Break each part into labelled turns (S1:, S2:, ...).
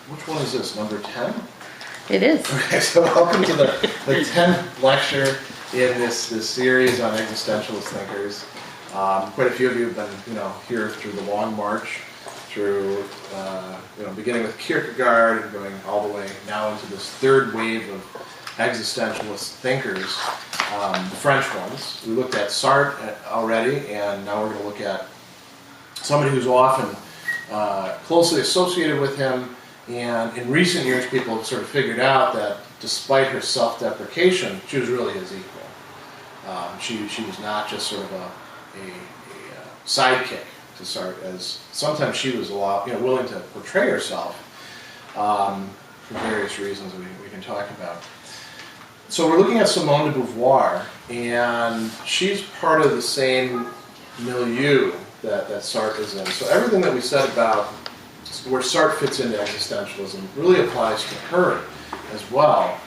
S1: which one is this, number 10?
S2: It is.
S1: Okay, so welcome to the 10th lecture in this series on existentialist thinkers. Quite a few of you have been, here through the long march, through, beginning with Kierkegaard and going all the way now into this third wave of existentialist thinkers, the French ones. We looked at Sartre already, and now we're going to look at somebody who's often closely associated with him. And in recent years, people have sort of figured out that despite her self-deprecation, she was really his equal. She was not just sort of a sidekick to Sartre, as sometimes she was willing to portray herself for various reasons we can talk about. So we're looking at Simone de Beauvoir, and she's part of the same milieu that Sartre is in. So everything that we said about where Sartre fits into existentialism really applies to her as well.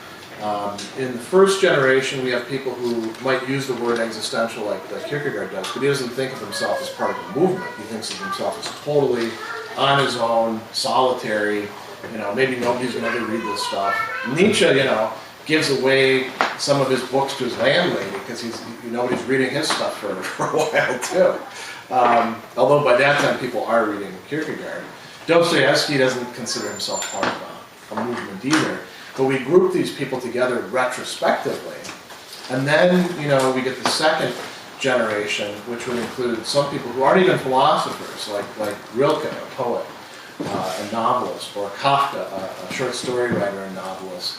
S1: In the first generation, we have people who might use the word existential like Kierkegaard does, but he doesn't think of himself as part of a movement. He thinks of himself as totally on his own, solitary. Maybe nobody's going to ever read this stuff. Nietzsche, gives away some of his books to his landlady because he's reading his stuff for a while too. Although by that time people are reading Kierkegaard. Dostoevsky doesn't consider himself part of a movement either. But we group these people together retrospectively. And then, we get the second generation, which would include some people who aren't even philosophers, like Rilke, a poet, a novelist, or Kafka, a short story writer and novelist.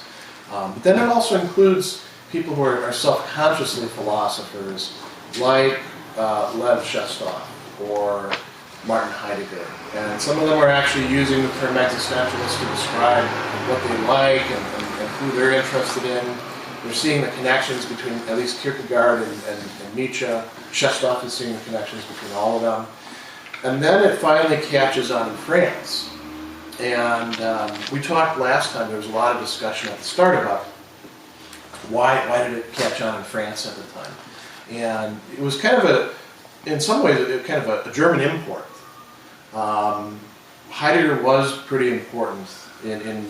S1: But then it also includes people who are self-consciously philosophers, like Lev Shestov or Martin Heidegger. And some of them are actually using the term existentialist to describe what they like and who they're interested in. They're seeing the connections between at least Kierkegaard and Nietzsche. Shestov is seeing the connections between all of them. And then it finally catches on in France. And we talked last time, there was a lot of discussion at the start about why did it catch on in France at the time. And it was kind of in some ways, a German import. Heidegger was pretty important in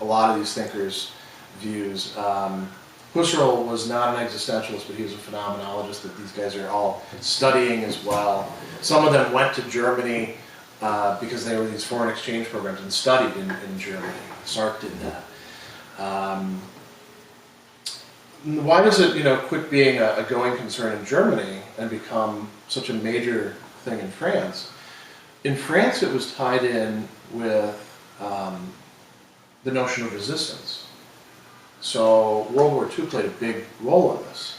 S1: a lot of these thinkers' views. Husserl was not an existentialist, but he was a phenomenologist that these guys are all studying as well. Some of them went to Germany because they were these foreign exchange programs and studied in Germany. Sartre did that. Why does it, quit being a going concern in Germany and become such a major thing in France? In France, it was tied in with the notion of resistance. So World War II played a big role in this.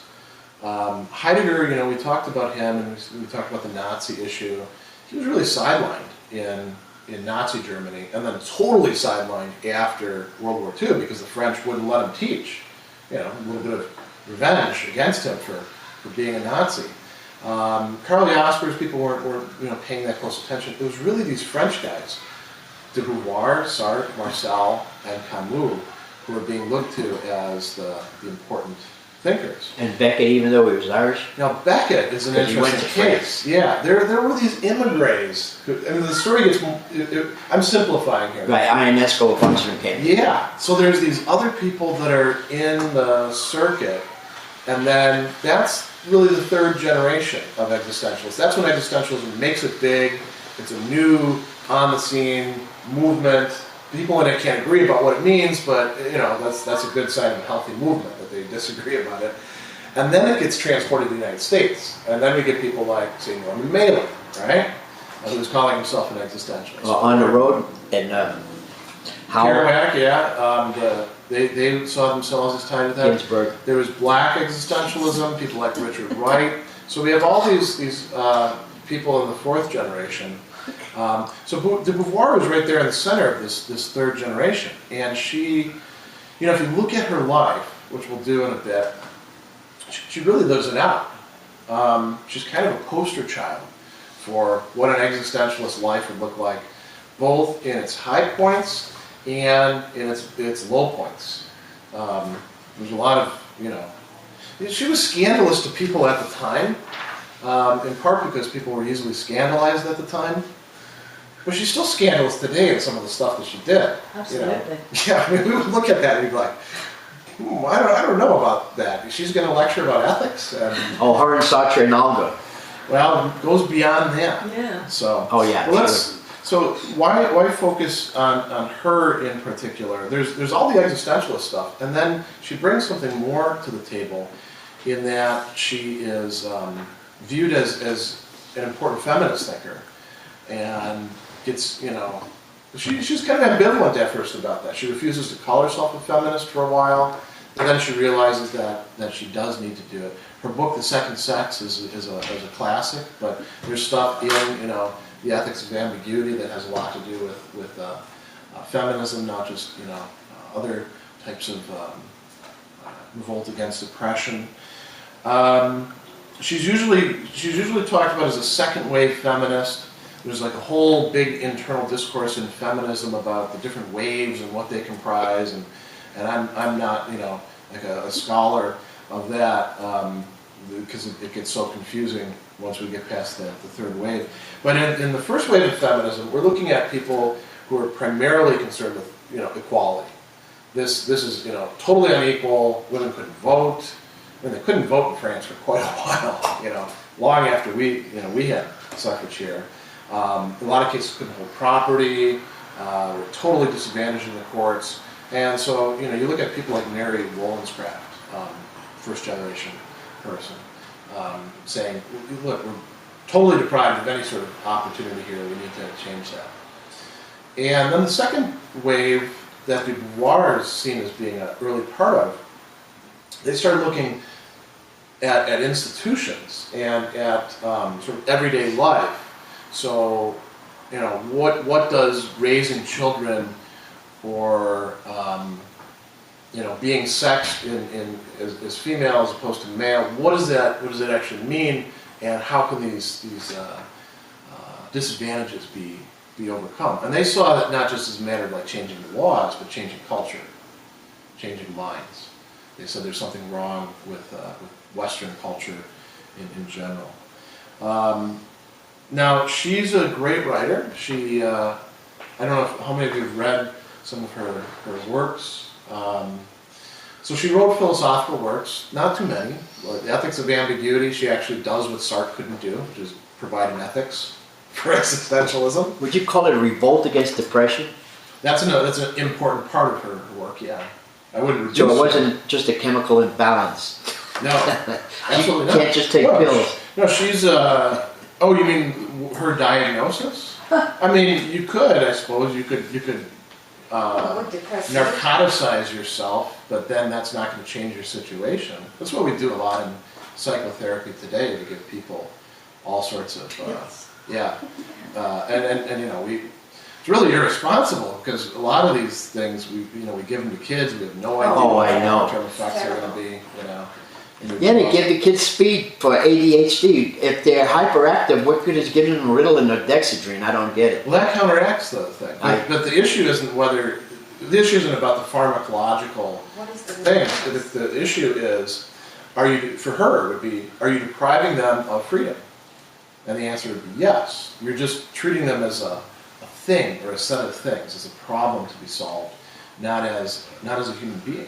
S1: Heidegger, we talked about him, and we talked about the Nazi issue. He was really sidelined in Nazi Germany, and then totally sidelined after World War II because the French wouldn't let him teach. A little bit of revenge against him for being a Nazi. Karl Jaspers, people weren't paying that close attention. It was really these French guys, de Beauvoir, Sartre, Marcel, and Camus, who were being looked to as the important thinkers.
S3: And Beckett, even though he was Irish?
S1: Now, Beckett is an interesting case. Yeah, there were these immigrants. The story gets, I'm simplifying here.
S3: Right, Ionesco function came.
S1: Yeah, so there's these other people that are in the circuit, and then that's really the third generation of existentialists. That's when existentialism makes it big. It's a new, on-the-scene movement. People in it can't agree about what it means, but that's a good sign of a healthy movement that they disagree about it. And then it gets transported to the United States, and then we get people like, say, Norman Mailer, right? Who's calling himself an existentialist.
S3: On the road in
S1: Kerouac, yeah. They saw themselves as tied with that.
S3: Ginsberg.
S1: There was black existentialism, people like Richard Wright. So we have all these people in the fourth generation. So de Beauvoir was right there in the center of this third generation. And she, if you look at her life, which we'll do in a bit, she really lives it out. She's kind of a poster child for what an existentialist life would look like, both in its high points and in its low points. There's a lot of, she was scandalous to people at the time, in part because people were easily scandalized at the time. But she's still scandalous today in some of the stuff that she did.
S2: Absolutely.
S1: You know? Yeah, I mean, we would look at that and we'd be like, I don't know about that. She's going to lecture about ethics. And,
S3: Oh, her and Sartre and Olga.
S1: well, it goes beyond that.
S2: Yeah.
S1: So,
S3: Oh, yeah,
S1: well,
S3: sure.
S1: so why focus on her in particular? There's all the existentialist stuff, and then she brings something more to the table in that she is viewed as an important feminist thinker, and gets, she's kind of ambivalent at first about that. She refuses to call herself a feminist for a while, and then she realizes that she does need to do it. Her book, The Second Sex, is a classic, but there's stuff in the Ethics of Ambiguity that has a lot to do with feminism, not just other types of revolt against oppression. She's usually talked about as a second wave feminist. There's like a whole big internal discourse in feminism about the different waves and what they comprise, and I'm not like a scholar of that because it gets so confusing once we get past the third wave. But in the first wave of feminism, we're looking at people who are primarily concerned with equality. This is totally unequal. Women couldn't vote. I mean, they couldn't vote in France for quite a while. Long after we had suffrage here. In a lot of cases, couldn't hold property. Were totally disadvantaged in the courts. And so you look at people like Mary Wollstonecraft, first generation person, saying, look, we're totally deprived of any sort of opportunity here. We need to change that. And then the second wave that de Beauvoir is seen as being an early part of, they started looking at institutions and at sort of everyday life. So, what does raising children or being sexed as female as opposed to male, what does that actually mean, and how can these disadvantages be overcome? And they saw that not just as a matter of like changing the laws, but changing culture, changing minds. They said there's something wrong with Western culture in general. Now, she's a great writer. She, I don't know how many of you have read some of her works. So she wrote philosophical works, not too many. The Ethics of Ambiguity, she actually does what Sartre couldn't do, which is provide an ethics for existentialism.
S3: Would you call it a revolt against depression?
S1: That's an important part of her work, yeah. I wouldn't reduce
S3: So it wasn't just a chemical imbalance.
S1: No, absolutely not.
S3: You can't just take pills.
S1: No, she's, oh, you mean her diagnosis? I mean, you could, I suppose, you could narcoticize yourself, but then that's not going to change your situation. That's what we do a lot in psychotherapy today, to give people all sorts of, it's really irresponsible, because a lot of these things, we give them to kids, we have no idea what the long-term effects are going to be,
S3: Yeah, they give the kids speed for ADHD. If they're hyperactive, what good is giving them Ritalin or Dexedrine? I don't get it.
S1: Well, that counteracts the thing. But the issue isn't about the pharmacological thing. The issue is, are you depriving them of freedom? And the answer would be yes. You're just treating them as a thing or a set of things, as a problem to be solved, not as a human being.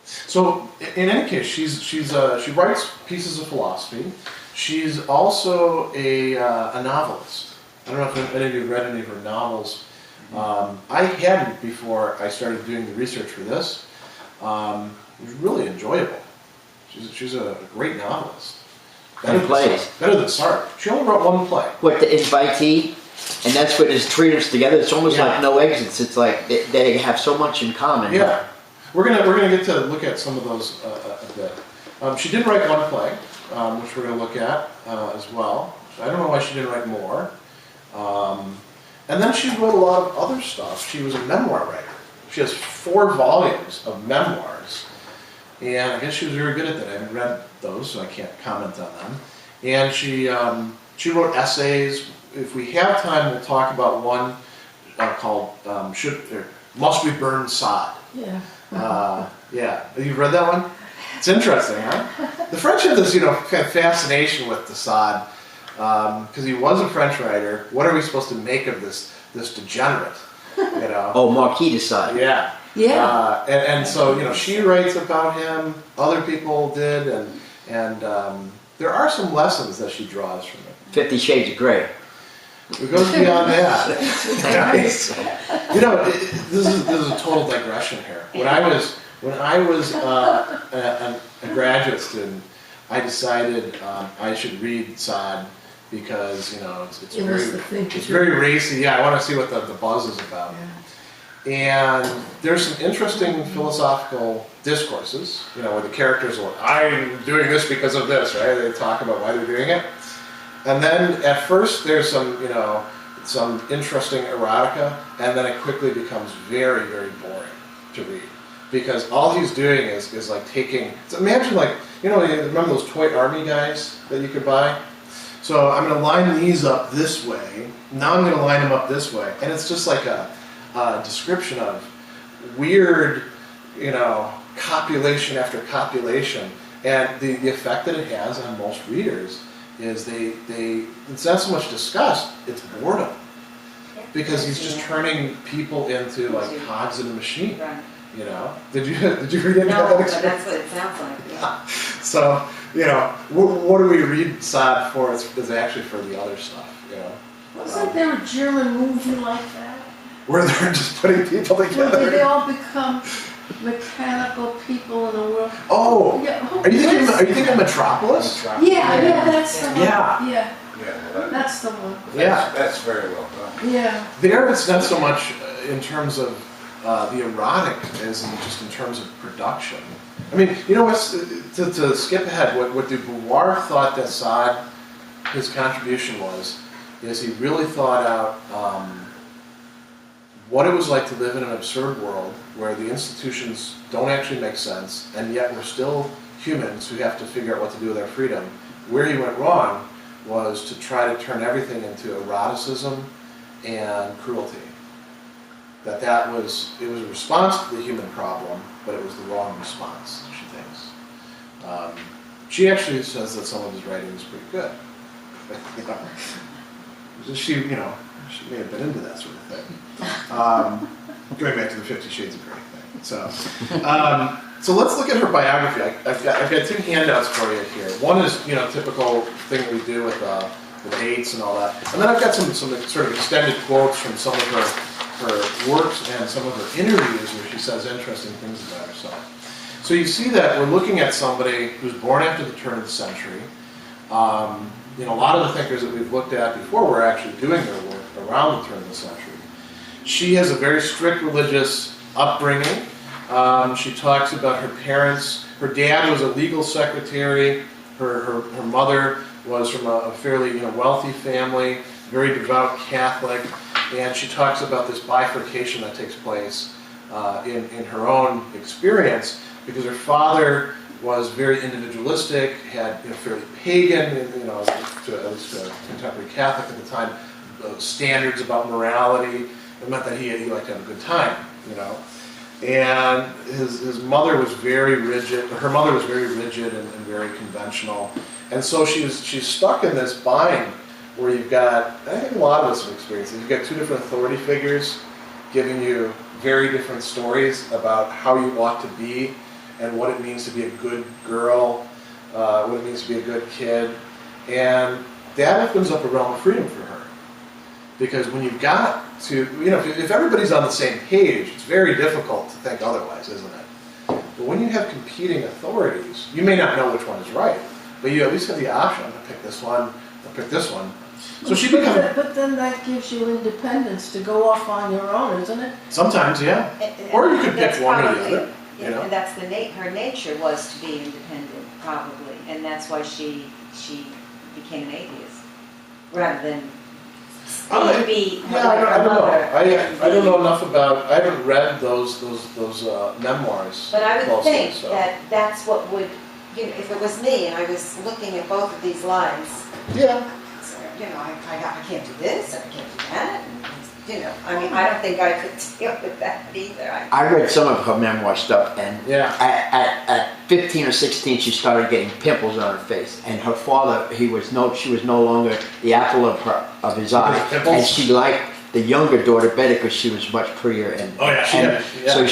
S1: So in any case, she writes pieces of philosophy. She's also a novelist. I don't know if any of you have read any of her novels. I hadn't before I started doing the research for this. It was really enjoyable. She's a great novelist. Better than Sartre. She only wrote one play.
S3: What, The Invitee? And that's what is three of us together. It's almost like No Exits. It's like they have so much in common.
S1: Yeah. We're gonna get to look at some of those a bit. She did write one play, which we're gonna look at as well. I don't know why she didn't write more. And then she wrote a lot of other stuff. She was a memoir writer. She has 4 volumes of memoirs, and I guess she was very good at that. I haven't read those, so I can't comment on them. And she wrote essays. If we have time, we'll talk about one called "Must We Burn Sade?"
S2: Yeah.
S1: Yeah, you've read that one? It's interesting, huh? The French have this, kind of fascination with the Sade. because he was a French writer. What are we supposed to make of this degenerate? You know?
S3: Oh, Marquis de Sade.
S1: Yeah.
S2: Yeah.
S1: And so, you know, she writes about him. Other people did, and there are some lessons that she draws from it.
S3: 50 Shades of Grey.
S1: It goes beyond that. You know, this is a total digression here. When I was a graduate student, I decided I should read Sade because, you know, it's very racy. Yeah, I want to see what the buzz is about.
S2: Yeah.
S1: And there's some interesting philosophical discourses, you know, where the characters are like, I'm doing this because of this, right? They talk about why they're doing it. And then at first there's some, you know, some interesting erotica, and then it quickly becomes very, very boring to read. Because all he's doing is like taking, so imagine like, you know, remember those toy army guys that you could buy? So I'm going to line these up this way, now I'm going to line them up this way, and it's just like a description of weird, you know, copulation after copulation, and the effect that it has on most readers is they it's not so much disgust, it's boredom, because he's just turning people into like cogs in a machine. You know, did you read any of that?
S4: No, but that's what it sounds like. Yeah.
S1: So, you know, what do we read Sade for? It's actually for the other stuff. You know,
S2: Wasn't there a German movie like that?
S1: where they're just putting people
S2: Where
S1: together.
S2: they all become mechanical people in the world?
S1: Oh,
S2: Yeah.
S1: are you thinking Metropolis?
S2: Yeah, that's the one.
S1: Yeah.
S2: Yeah,
S5: Yeah,
S2: that's the one.
S1: Yeah.
S5: that's very well done.
S2: Yeah.
S1: There, it's not so much in terms of the erotic as in just in terms of production. I mean, you know, to skip ahead, what de Beauvoir thought that Sade, his contribution was, is he really thought out what it was like to live in an absurd world where the institutions don't actually make sense, and yet we're still humans who have to figure out what to do with our freedom. Where he went wrong was to try to turn everything into eroticism and cruelty. It was a response to the human problem, but it was the wrong response, she thinks. She actually says that some of his writing is pretty good. She may have been into that sort of thing. Going back to the 50 Shades of Grey thing. So let's look at her biography. I've got two handouts for you here. One is, typical thing we do with dates and all that. And then I've got some sort of extended quotes from some of her works and some of her interviews where she says interesting things about herself. So you see that we're looking at somebody who's born after the turn of the century. A lot of the thinkers that we've looked at before were actually doing their work around the turn of the century. She has a very strict religious upbringing. She talks about her parents. Her dad was a legal secretary. Her mother was from a fairly wealthy family, very devout Catholic. And she talks about this bifurcation that takes place in her own experience, because her father was very individualistic, had fairly pagan, at least contemporary Catholic at the time, standards about morality. It meant that he liked to have a good time, And his mother was very rigid. Her mother was very rigid and very conventional, and so she's stuck in this bind where you've got, I think a lot of us have experienced it, you've got two different authority figures giving you very different stories about how you ought to be and what it means to be a good girl, what it means to be a good kid. And that opens up a realm of freedom for her. Because when you've got to, if everybody's on the same page, it's very difficult to think otherwise, isn't it? But when you have competing authorities, you may not know which one is right, but you at least have the option to pick this one or pick this one. So she becomes...
S2: But then that gives you independence to go off on your own, isn't it?
S1: Sometimes, yeah. Or you could pick one or the other.
S4: And that's her nature was to be independent, probably, and that's why she became an atheist, rather than be.
S1: I don't know. I don't know enough about. I haven't read those memoirs.
S4: But I would
S1: closely,
S4: think
S1: so.
S4: that's what would, if it was me and I was looking at both of these lines.
S1: Yeah.
S4: I can't do this, and I can't do that. you know, I mean, I don't think I could deal with that either.
S3: I read some of her memoir stuff, and
S1: Yeah.
S3: at 15 or 16, she started getting pimples on her face. And her father, she was no longer the apple of his eye,
S1: Pimples?
S3: and she liked the younger daughter better because she was much prettier. And
S1: Oh, yeah, she
S3: and
S1: did, yeah.
S3: so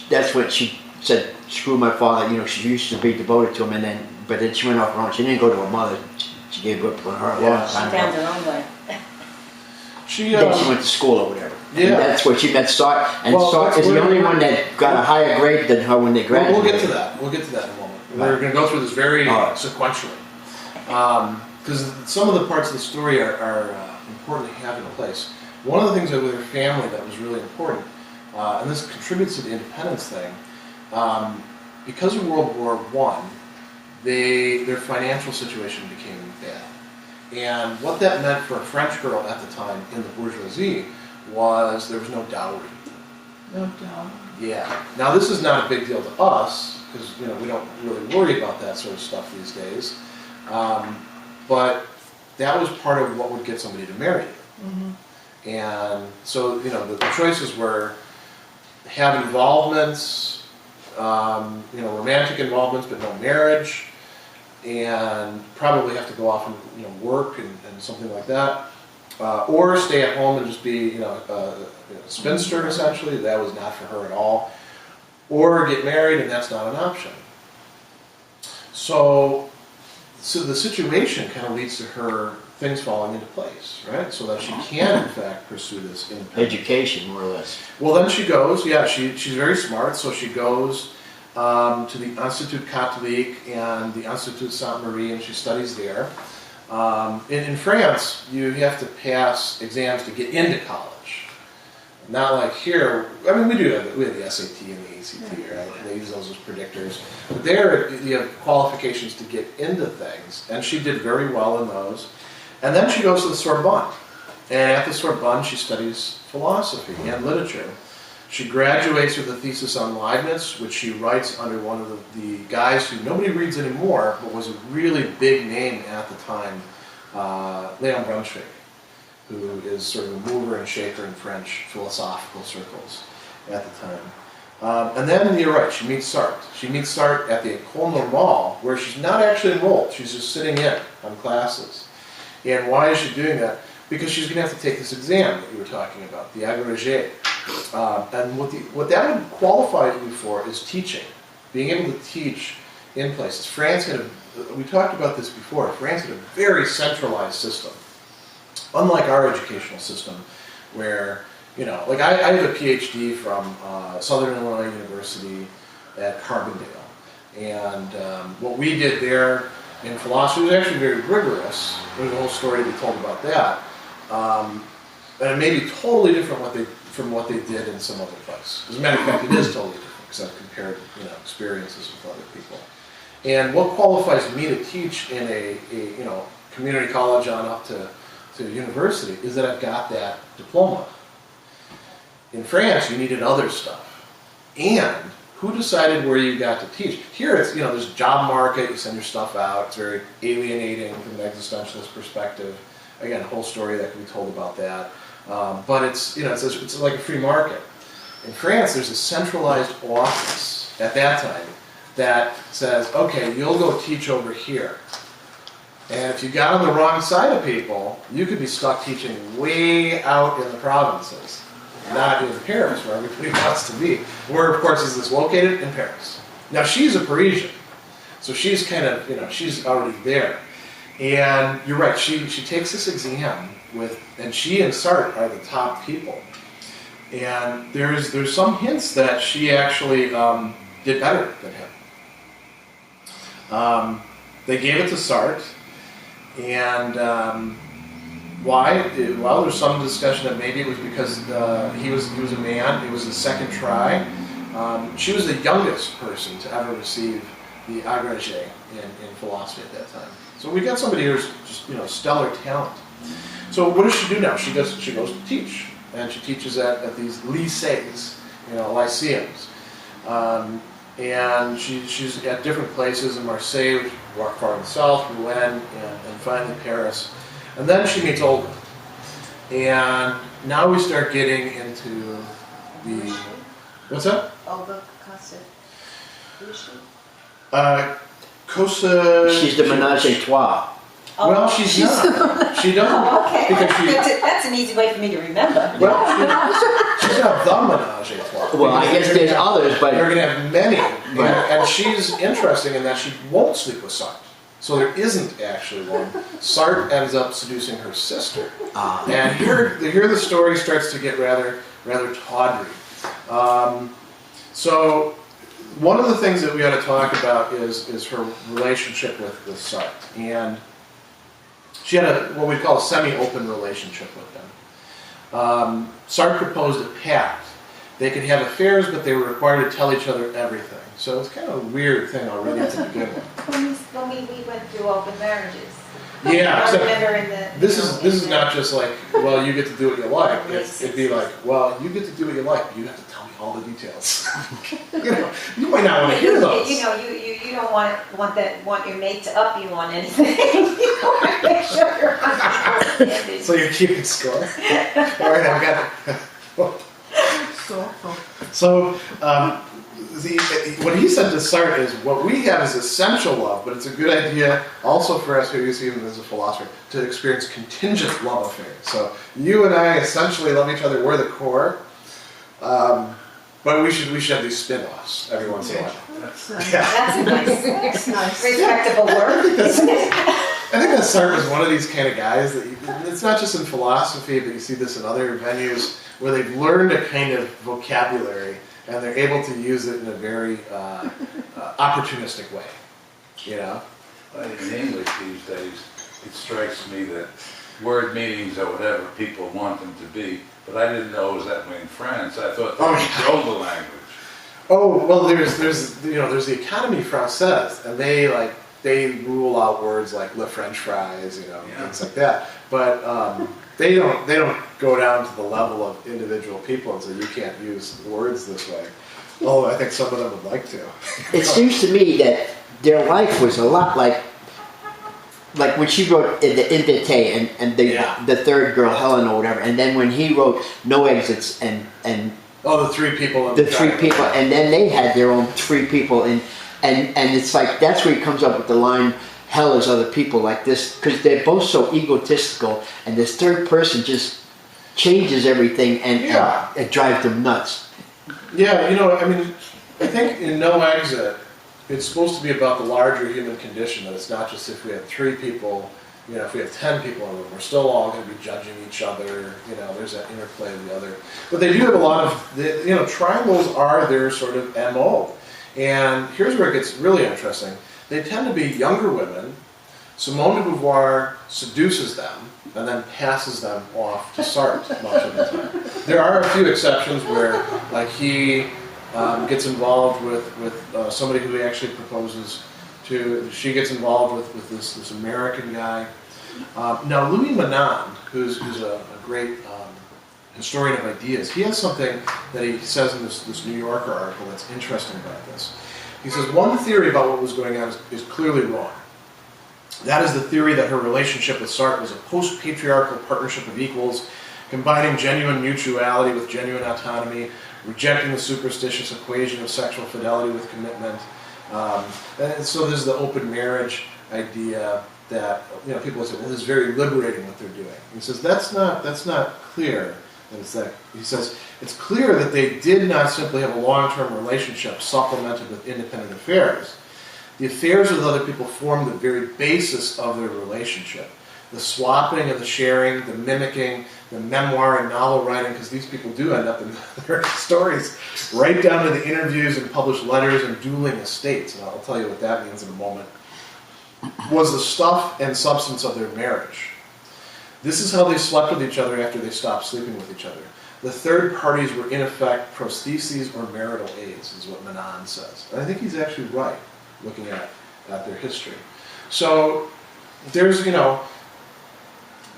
S3: that's what she said. Screw my father. You know, she used to be devoted to him, but then she went off her own. She didn't go to her mother. She gave up on her a
S1: Yeah.
S3: long
S4: She
S3: time
S4: found
S3: ago.
S4: her own way.
S3: Then she went to school or whatever.
S1: Yeah.
S3: And that's where she met Sartre. And
S1: Well,
S3: Sartre is the only one that got a higher grade than her when they
S1: Well,
S3: graduated.
S1: we'll get to that. We'll get to that in a moment.
S3: Right.
S1: We're going to go through this very
S3: All right.
S1: sequentially. Because some of the parts of the story are important to have in place. One of the things with her family that was really important, and this contributes to the independence thing, because of World War I, their financial situation became bad. And what that meant for a French girl at the time in the bourgeoisie was there was no dowry.
S2: No doubt.
S1: Yeah. Now this is not a big deal to us because we don't really worry about that sort of stuff these days. But that was part of what would get somebody to marry you.
S2: Mm-hmm.
S1: And so the choices were have involvements, romantic involvements, but no marriage, and probably have to go off and work and something like that, or stay at home and just be a spinster essentially. That was not for her at all, or get married, and that's not an option. So the situation kind of leads to her things falling into place, right? So that she can in fact pursue this independent
S3: Education, more or less.
S1: Well, then she goes, she's very smart, so she goes to the Institut Catholique and the Institut Sainte Marie, and she studies there. In France, you have to pass exams to get into college. Not like here, I mean, we have the SAT and the ACT, right? They use those as predictors. But there, you have qualifications to get into things, and she did very well in those. And then she goes to the Sorbonne. And at the Sorbonne, she studies philosophy and literature. She graduates with a thesis on Leibniz, which she writes under one of the guys who nobody reads anymore, but was a really big name at the time, Léon Brunswick, who is sort of a mover and shaker in French philosophical circles at the time. And then you're right, she meets Sartre. She meets Sartre at the École Normale, where she's not actually enrolled. She's just sitting in on classes. And why is she doing that? Because she's going to have to take this exam that you were talking about, the agrégé. And what that would qualify you for is teaching, being able to teach in places. France we talked about this before, France had a very centralized system, unlike our educational system, where, like I have a PhD from Southern Illinois University at Carbondale. And what we did there in philosophy was actually very rigorous. There's a whole story to be told about that. And it may be totally different from what they did in some other place. As a matter of fact, it is totally different because I've compared experiences with other people. And what qualifies me to teach in a community college on up to university is that I've got that diploma. In France, you needed other stuff. And who decided where you got to teach? Here, it's there's a job market. You send your stuff out. It's very alienating from an existentialist perspective. Again, a whole story that can be told about that. But it's like a free market. In France, there's a centralized office at that time that says, okay, you'll go teach over here. And if you got on the wrong side of people, you could be stuck teaching way out in the provinces, not in Paris, where everybody wants to be. Where, of course, is this located? In Paris. Now, she's a Parisian, so she's kind of, she's already there. And you're right, she takes this exam and she and Sartre are the top people. And there's some hints that she actually did better than him. They gave it to Sartre, and why? Well, there's some discussion that maybe it was because he was a man. It was his second try. She was the youngest person to ever receive the agrégé in philosophy at that time. So we got somebody who's just stellar talent. So what does she do now? She goes to teach, and she teaches at these lycées, lyceums, and she's at different places in Marseille, far in the south, Rouen, and finally Paris. And then she meets Olga. And now we start getting into the, what's that?
S4: Oh, the concept. Who is she?
S1: Kosa.
S3: She's the menage a trois.
S4: Oh,
S1: Well, she's not. She doesn't.
S4: Oh, okay.
S1: Because she,
S4: That's an easy way for me to remember.
S1: well, she's not the menage a trois.
S3: Well, I guess there's others, but
S1: They're going to have many.
S3: Right.
S1: And she's interesting in that she won't sleep with Sartre. So there isn't actually one. Sartre ends up seducing her sister. And here the story starts to get rather tawdry. So one of the things that we ought to talk about is her relationship with Sartre. And she had what we call a semi-open relationship with him. Sartre proposed a pact. They could have affairs, but they were required to tell each other everything. So it's kind of a weird thing already to begin with.
S4: When we went through open marriages.
S1: Yeah,
S4: I
S1: except
S4: remember in the...
S1: this is not just like, well, you get to do what you like. It'd be like, well, you get to do what you like, but you have to tell me all the details. You might not want to hear those.
S4: You don't want your mate to up you on anything. You want to make sure you're understanding.
S1: So you're keeping score. All right, I've got it. So what he said to Sartre is, what we have is essential love, but it's a good idea also for us who you see him as a philosopher to experience contingent love affairs. So you and I essentially love each other. We're the core, but we should have these spin-offs every once in a while.
S2: That's
S4: That's a
S2: nice.
S4: respectable word.
S1: I think that Sartre is one of these kind of guys that it's not just in philosophy, but you see this in other venues where they've learned a kind of vocabulary and they're able to use it in a very opportunistic way, you know?
S5: In English these days, it strikes me that word meanings are whatever people want them to be, but I didn't know it was that way in France. I thought they controlled the language.
S1: Oh, well, there's the Académie Française, and they rule out words like le French fries, things like that. But they don't go down to the level of individual people and say you can't use words this way. Although I think some of them would like to.
S3: it seems to me that their life was a lot like when she wrote the Invité and the third girl, Helen or whatever, and then when he wrote No Exits and
S1: the three people.
S3: And then they had their own three people, and it's like that's where he comes up with the line, "Hell is other people," like this, because they're both so egotistical, and this third person just changes everything, and it drives them nuts.
S1: Yeah, I think in No Exit, it's supposed to be about the larger human condition, that it's not just if we have three people, if we have 10 people in the room, we're still all going to be judging each other, there's that interplay of the other. But they do have a lot of, triangles are their sort of MO. And here's where it gets really interesting. They tend to be younger women. Simone de Beauvoir seduces them and then passes them off to Sartre much of the time. There are a few exceptions where, like, he gets involved with somebody who he actually proposes to. She gets involved with this American guy. Now, Louis Menand, who's a great historian of ideas, he has something that he says in this New Yorker article that's interesting about this. He says, one theory about what was going on is clearly wrong. That is the theory that her relationship with Sartre was a post-patriarchal partnership of equals, combining genuine mutuality with genuine autonomy, rejecting the superstitious equation of sexual fidelity with commitment. And so there's the open marriage idea that people say, well, this is very liberating what they're doing. He says that's not clear. And he says it's clear that they did not simply have a long-term relationship supplemented with independent affairs. The affairs with other people form the very basis of their relationship. The swapping and the sharing, the mimicking, the memoir and novel writing, because these people do end up in their stories, right down to the interviews and published letters and dueling estates, and I'll tell you what that means in a moment, was the stuff and substance of their marriage. This is how they slept with each other after they stopped sleeping with each other. The third parties were in effect prostheses or marital aids, is what Menand says. And I think he's actually right, looking at their history. So there's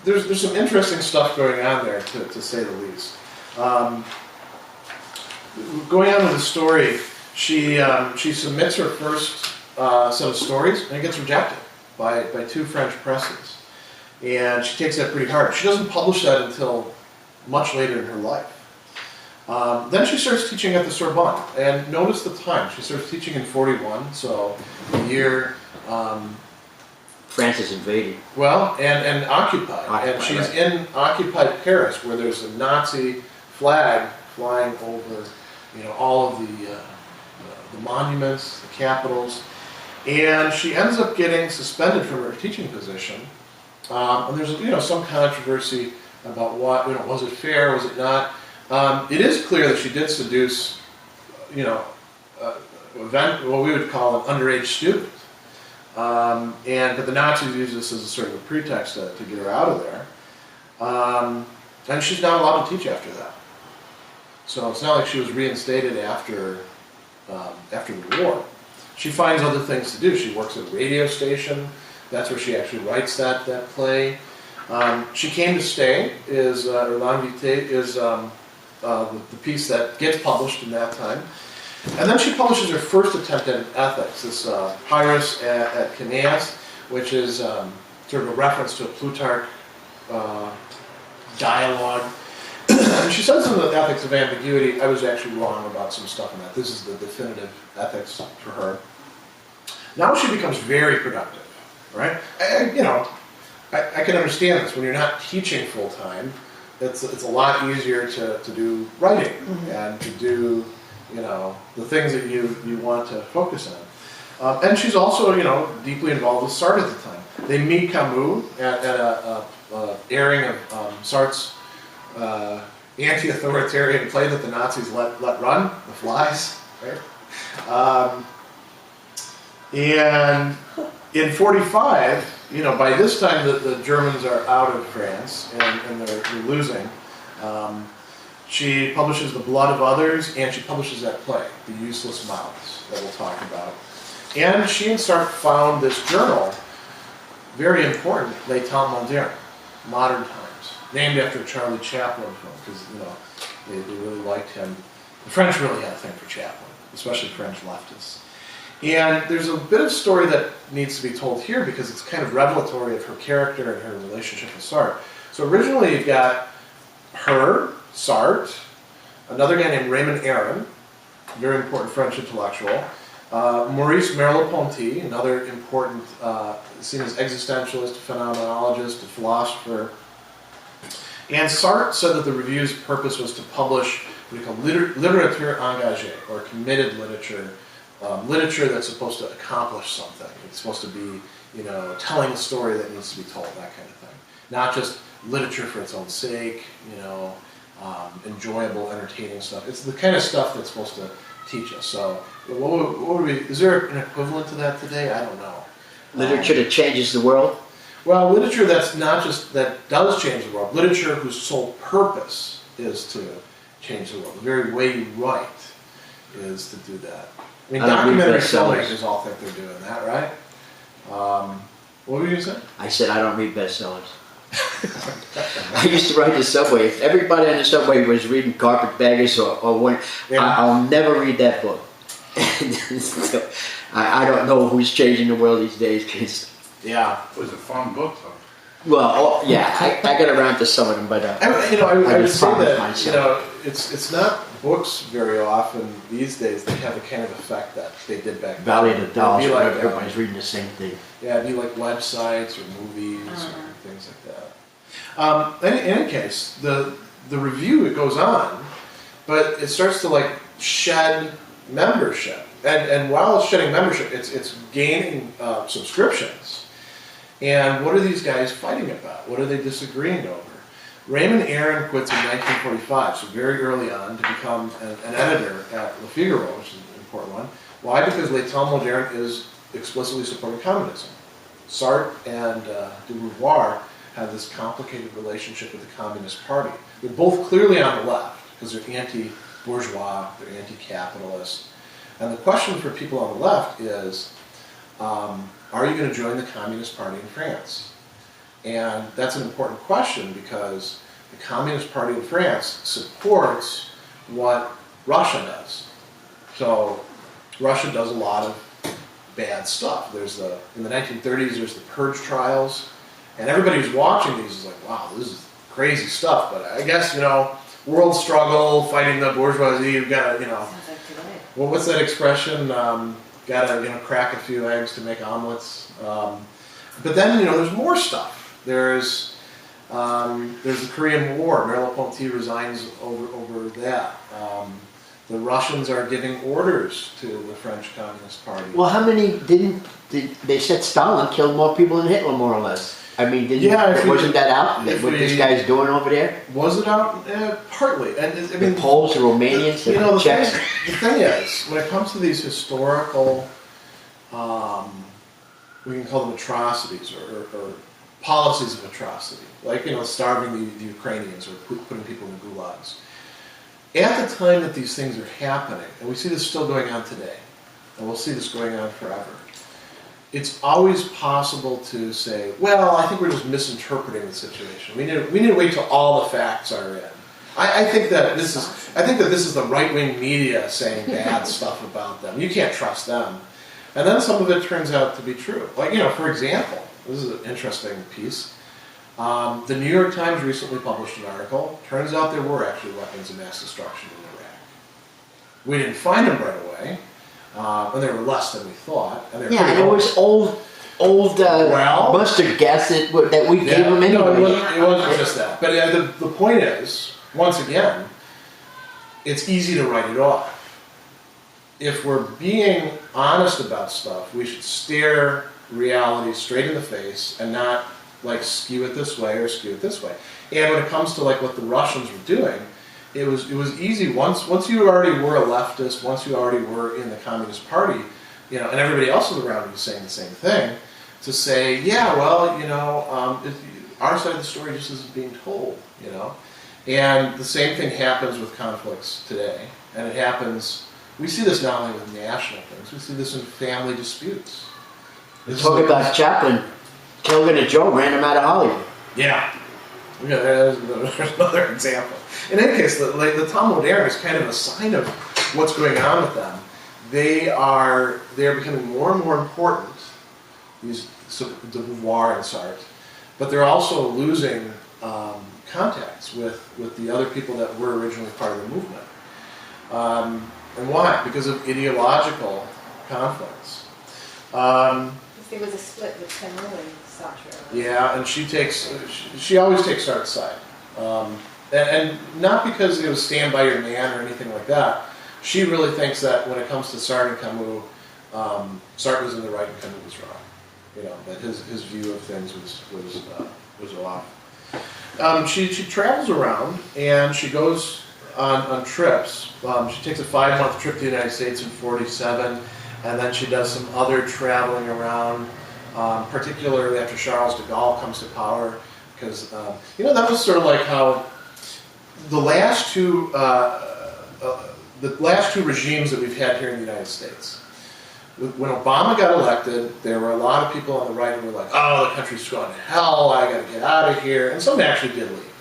S1: there's some interesting stuff going on there, to say the least. Going on with the story, she submits her first set of stories, and it gets rejected by two French presses. And she takes that pretty hard. She doesn't publish that until much later in her life. Then she starts teaching at the Sorbonne. And notice the time. She starts teaching in 41, so the year...
S3: France is invaded.
S1: Well, and occupied. And she's
S3: right.
S1: in occupied Paris, where there's a Nazi flag flying over, all of the monuments, the capitals. And she ends up getting suspended from her teaching position. And there's, some controversy about what, was it fair, was it not? It is clear that she did seduce, what we would call an underage student. But the Nazis used this as a sort of a pretext to get her out of there. And she's not allowed to teach after that. So it's not like she was reinstated after the war. She finds other things to do. She works at a radio station. That's where she actually writes that play. She Came to Stay is, or L'Invité is the piece that gets published in that time. And then she publishes her first attempt at ethics, this Pyrrhus at Camus, which is sort of a reference to a Plutarch dialogue. And she says in the Ethics of Ambiguity, I was actually wrong about some stuff in that. This is the definitive ethics for her. Now she becomes very productive, right? I can understand this. When you're not teaching full-time, it's a lot easier to do writing and to do the things that you want to focus on. And she's also, deeply involved with Sartre at the time. They meet Camus at a airing of Sartre's anti-authoritarian play that the Nazis let run, The Flies, right? And in 45, by this time the Germans are out of France and they're losing. She publishes The Blood of Others, and she publishes that play, The Useless Mouths, that we'll talk about. And she and Sartre found this journal, very important, Les Temps Modernes, Modern Times, named after a Charlie Chaplin film, because they really liked him. The French really had a thing for Chaplin, especially French leftists. And there's a bit of story that needs to be told here because it's kind of revelatory of her character and her relationship with Sartre. So originally you've got her, Sartre, another guy named Raymond Aron, very important French intellectual, Maurice Merleau-Ponty, another important, seen as existentialist, phenomenologist, a philosopher. And Sartre said that the review's purpose was to publish what we call littérature engagée, or committed literature, literature that's supposed to accomplish something. It's supposed to be, telling a story that needs to be told, that kind of thing. Not just literature for its own sake, enjoyable, entertaining stuff. It's the kind of stuff that's supposed to teach us. So, what would we? Is there an equivalent to that today? I don't know.
S3: Literature that changes the world?
S1: Well, literature that's not just that does change the world. Literature whose sole purpose is to change the world. The very way you write is to do that. I mean, documentary filmmakers all think they're doing that, right? What were you saying?
S3: I said I don't read bestsellers. I used to ride the subway. If everybody on the subway was reading Carpetbaggers or one, I'll never read that book. So, I don't know who's changing the world these days. Cause,
S5: it was a fun book, though.
S3: Well, I got around to some of them, but
S1: I would say that
S3: myself.
S1: it's not books very often these days that have the kind of effect that they did back then.
S3: Valley of the Dolls,
S1: It'd be like,
S3: everybody's reading the same thing.
S1: Yeah, it'd be like websites or movies or things like that. In any case, the review, it goes on, but it starts to shed membership. And while it's shedding membership, it's gaining subscriptions. And what are these guys fighting about? What are they disagreeing over? Raymond Aron quits in 1945, so very early on, to become an editor at Le Figaro, which is an important one. Why? Because Les Temps Modernes is explicitly supporting communism. Sartre and de Beauvoir have this complicated relationship with the Communist Party. They're both clearly on the left, because they're anti-bourgeois, they're anti-capitalist. And the question for people on the left is, are you going to join the Communist Party in France? And that's an important question because the Communist Party in France supports what Russia does. So Russia does a lot of bad stuff. In the 1930s, there's the Purge trials, And everybody who's watching these is like, wow, this is crazy stuff. But I guess, world struggle, fighting the bourgeoisie, you've got to,
S4: Sounds like today.
S1: well, what's that expression? Got to, crack a few eggs to make omelets. But then, there's more stuff. There's the Korean War. Merleau-Ponty resigns over that. The Russians are giving orders to the French Communist Party.
S3: Well, how many they said Stalin killed more people than Hitler, more or less? I mean, wasn't that out? What this guy's doing over there?
S1: Was it out? Partly. And
S3: The Poles, the Romanians, the Czechs.
S1: The thing is, when it comes to these historical, we can call them atrocities or policies of atrocity, like starving the Ukrainians or putting people in gulags. At the time that these things are happening, and we see this still going on today, and we'll see this going on forever, it's always possible to say, well, I think we're just misinterpreting the situation. We need to wait till all the facts are in. I think that this is the right-wing media saying bad stuff about them. You can't trust them. And then some of it turns out to be true. Like, for example, this is an interesting piece. The New York Times recently published an article. Turns out there were actually weapons of mass destruction in Iraq. We didn't find them right away, and there were less than we thought. And
S3: And it was old mustard gas that we gave them anyway.
S1: No, it wasn't just that. But the point is, once again, it's easy to write it off. If we're being honest about stuff, we should stare reality straight in the face and not skew it this way or skew it this way. And when it comes to what the Russians were doing, it was easy once you already were a leftist, once you already were in the Communist Party, and everybody else around you was saying the same thing, to say, yeah, well, our side of the story just isn't being told, And the same thing happens with conflicts today, and it happens. We see this not only with national things, we see this in family disputes.
S3: Talk about Chaplin. Killing a Joe ran him out of Hollywood.
S1: Yeah. There's another example. In any case, the Temps Modernes is kind of a sign of what's going on with them. They're becoming more and more important, these de Beauvoir and Sartre, but they're also losing contacts with the other people that were originally part of the movement. And why? Because of ideological conflicts.
S4: There was a split with Camus and Sartre.
S1: Yeah, and she always takes Sartre's side. And not because stand by your man or anything like that. She really thinks that when it comes to Sartre and Camus, Sartre was in the right and Camus was wrong. That his view of things was off. She travels around and she goes on trips. She takes a 5-month trip to the United States in '47, and then she does some other traveling around, particularly after Charles de Gaulle comes to power, because that was sort of like how the last two regimes that we've had here in the United States. When Obama got elected, there were a lot of people on the right who were like, "Oh, the country's going to hell. I got to get out of here," and some actually did leave.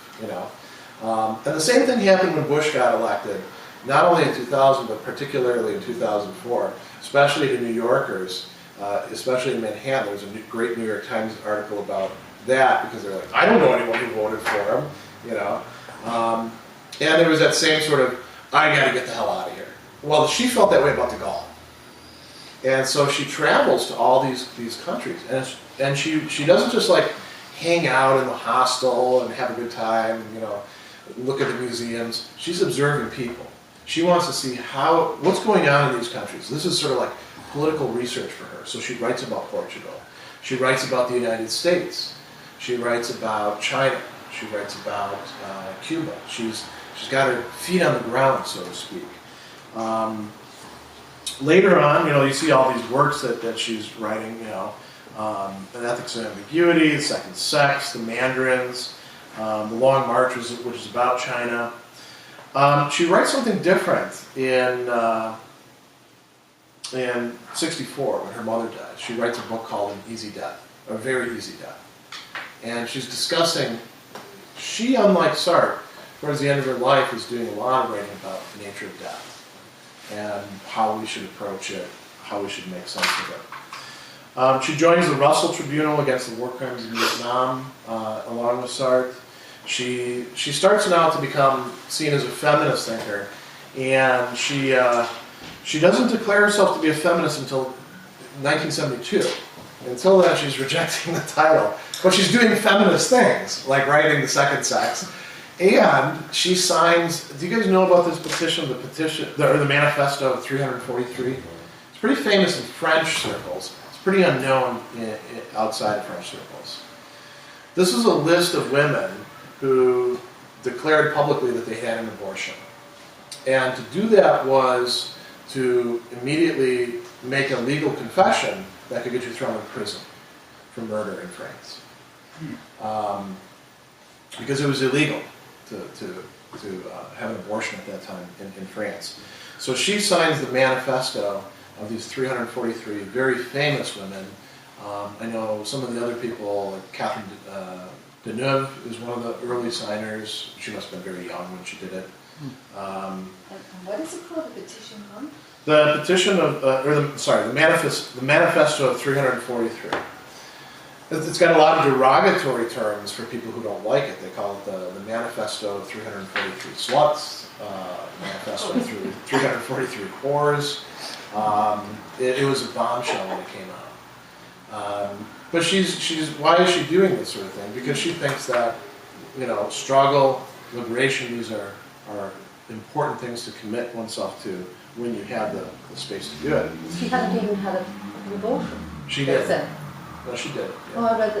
S1: And the same thing happened when Bush got elected, not only in 2000, but particularly in 2004, especially to New Yorkers, especially in Manhattan. There was a great New York Times article about that, because they're like, I don't know anyone who voted for him, And there was that same sort of, I got to get the hell out of here. Well, she felt that way about de Gaulle. And so she travels to all these countries, and she doesn't just hang out in the hostel and have a good time, look at the museums. She's observing people. She wants to see what's going on in these countries. This is sort of like political research for her. So she writes about Portugal. She writes about the United States. She writes about China. She writes about Cuba. She's got her feet on the ground, so to speak. Later on, you see all these works that she's writing, An Ethics and Ambiguity, The Second Sex, The Mandarins, The Long March, which is about China. She writes something different in '64 when her mother dies. She writes a book called An Easy Death, a Very Easy Death. And she's discussing, she, unlike Sartre, towards the end of her life, is doing a lot of writing about the nature of death and how we should approach it, how we should make sense of it. She joins the Russell Tribunal against the war crimes in Vietnam, along with Sartre. She starts now to become seen as a feminist thinker, and she doesn't declare herself to be a feminist until 1972. Until then, she's rejecting the title, but she's doing feminist things, like writing The Second Sex. And she signs. Do you guys know about this petition? The Manifesto of 343. It's pretty famous in French circles. It's pretty unknown outside of French circles. This is a list of women who declared publicly that they had an abortion. And to do that was to immediately make a legal confession that could get you thrown in prison for murder in France. Because it was illegal to have an abortion at that time in France. So she signs the manifesto of these 343 very famous women. I know some of the other people, like Catherine Deneuve is one of the early signers. She must have been very young when she did it.
S4: What is it called, the petition on?
S1: The petition of, the manifesto of 343. It's got a lot of derogatory terms for people who don't like it. They call it the Manifesto of 343 Sluts, Manifesto of 343 Whores. It was a bombshell when it came out. But why is she doing this sort of thing? Because she thinks that, struggle, liberation, these are important things to commit oneself to when you have the space to do it.
S2: She hadn't even had an abortion.
S1: She did.
S2: Then.
S1: No, she did.
S2: Oh, I read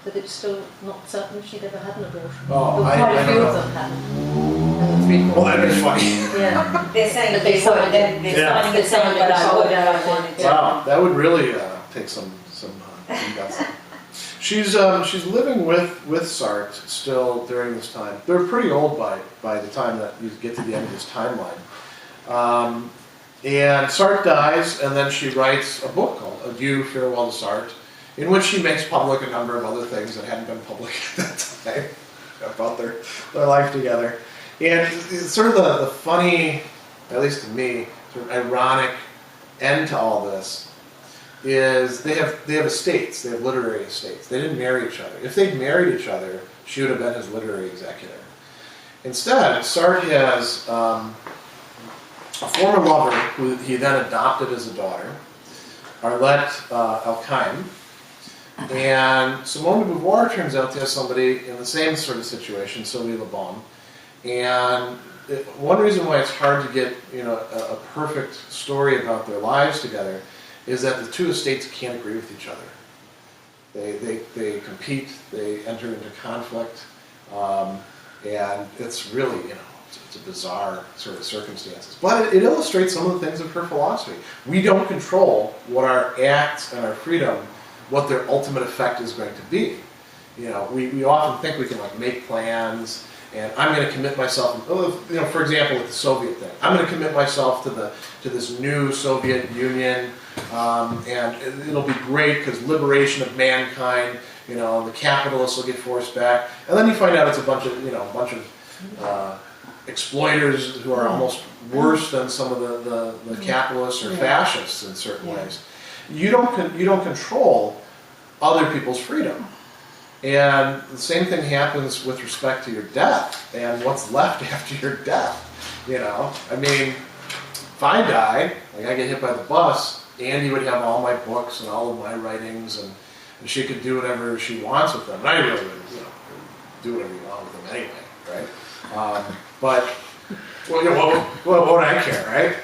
S2: that it's still not certain if she'd ever had an abortion.
S1: Oh,
S2: Quite
S1: I
S2: a few
S1: don't
S2: of
S1: know.
S2: them hadn't.
S1: Well, that'd be funny.
S2: Yeah.
S4: They're saying
S2: But
S4: they
S2: they signed
S4: would,
S2: it.
S4: they're
S1: Yeah.
S4: signing it saying that I would, and I wanted to.
S1: Wow, that would really take some guts. She's living with Sartre still during this time. They're pretty old by the time that you get to the end of this timeline. And Sartre dies, and then she writes a book called Adieu, Farewell to Sartre, in which she makes public a number of other things that hadn't been public at that time about their life together. And it's sort of the funny, at least to me, sort of ironic end to all this is they have estates, they have literary estates. They didn't marry each other. If they'd married each other, she would have been his literary executor. Instead, Sartre has a former lover who he then adopted as a daughter, Arlette Elkheim, and Simone de Beauvoir turns out to have somebody in the same sort of situation, Sylvie Le Bon. And one reason why it's hard to get a perfect story about their lives together is that the two estates can't agree with each other. They compete, they enter into conflict, and it's really, it's a bizarre sort of circumstances. But it illustrates some of the things of her philosophy. We don't control what our acts and our freedom, what their ultimate effect is going to be. We often think we can make plans, and I'm going to commit myself. For example, with the Soviet thing, I'm going to commit myself to this new Soviet Union, and it'll be great because liberation of mankind. The capitalists will get forced back, and then you find out it's a bunch of exploiters who are almost worse than some of the capitalists or fascists in certain ways. You don't control other people's freedom. And the same thing happens with respect to your death and what's left after your death. If I die, I get hit by the bus, Andy would have all my books and all of my writings, and she could do whatever she wants with them. And I really would, do whatever you want with them anyway, right? What would I care, right?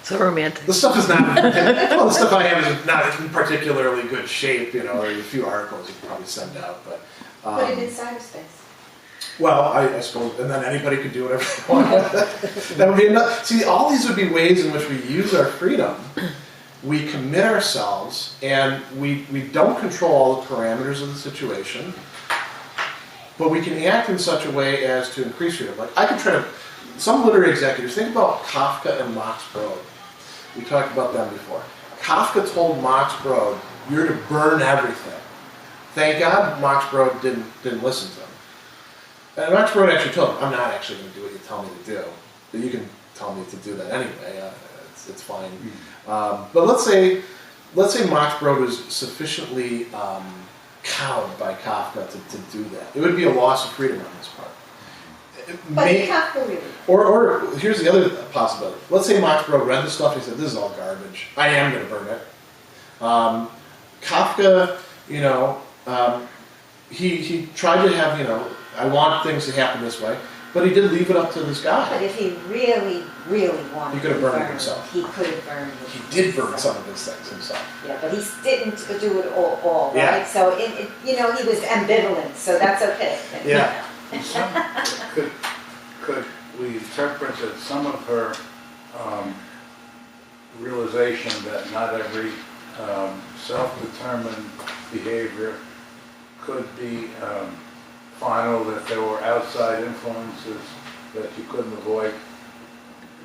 S6: So romantic.
S1: The stuff is not, the stuff I have is not in particularly good shape, There's a few articles you could probably send out, but...
S4: Put it in cyberspace.
S1: Well, I suppose, and then anybody could do whatever they want. That would be enough. See, all these would be ways in which we use our freedom. We commit ourselves, and we don't control all the parameters of the situation, but we can act in such a way as to increase freedom. I could try to... Some literary executives, think about Kafka and Max Brod. We talked about them before. Kafka told Max Brod, "You're to burn everything." Thank God Max Brod didn't listen to him. And Max Brod actually told him, "I'm not actually going to do what you tell me to do, but you can tell me to do that anyway. It's fine." But let's say let's say Max Brod was sufficiently cowed by Kafka to do that. It would be a loss of freedom on his part.
S4: But Kafka really.
S1: Or here's the other possibility. Let's say Max Brod read the stuff and he said, this is all garbage. I am going to burn it. Kafka, he tried to have, I want things to happen this way, but he did leave it up to this guy.
S4: But if he really, really wanted
S1: He could have burned it himself.
S4: He could have burned it.
S1: He did burn some of his things himself.
S4: Yeah, but he didn't do it all right?
S1: Yeah.
S4: So, he was ambivalent, so that's okay.
S1: Yeah.
S5: Could we interpret that some of her realization that not every self-determined behavior could be final, that there were outside influences that you couldn't avoid,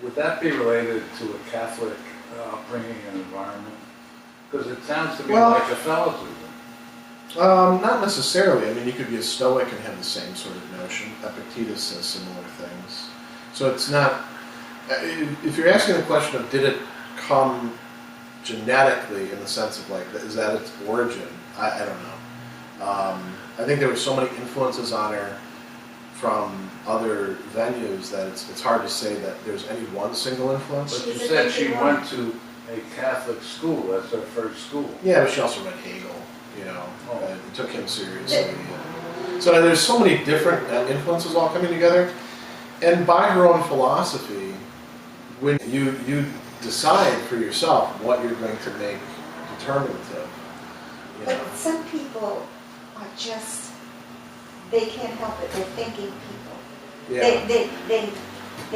S5: would that be related to a Catholic upbringing and environment? Because it sounds to me like Catholicism.
S1: Not necessarily. I mean, you could be a Stoic and have the same sort of notion. Epictetus says similar things. So it's not, if you're asking the question of did it come genetically in the sense of like, is that its origin? I don't know. I think there were so many influences on her from other venues that it's hard to say that there's any one single influence.
S5: But you said she went to a Catholic school. That's her first school.
S1: Yeah, but she also read Hegel, and took him seriously. So there's so many different influences all coming together. And by her own philosophy, when you decide for yourself what you're going to make determinative.
S4: But some people are just, they can't help it. They're thinking people.
S1: Yeah.
S4: They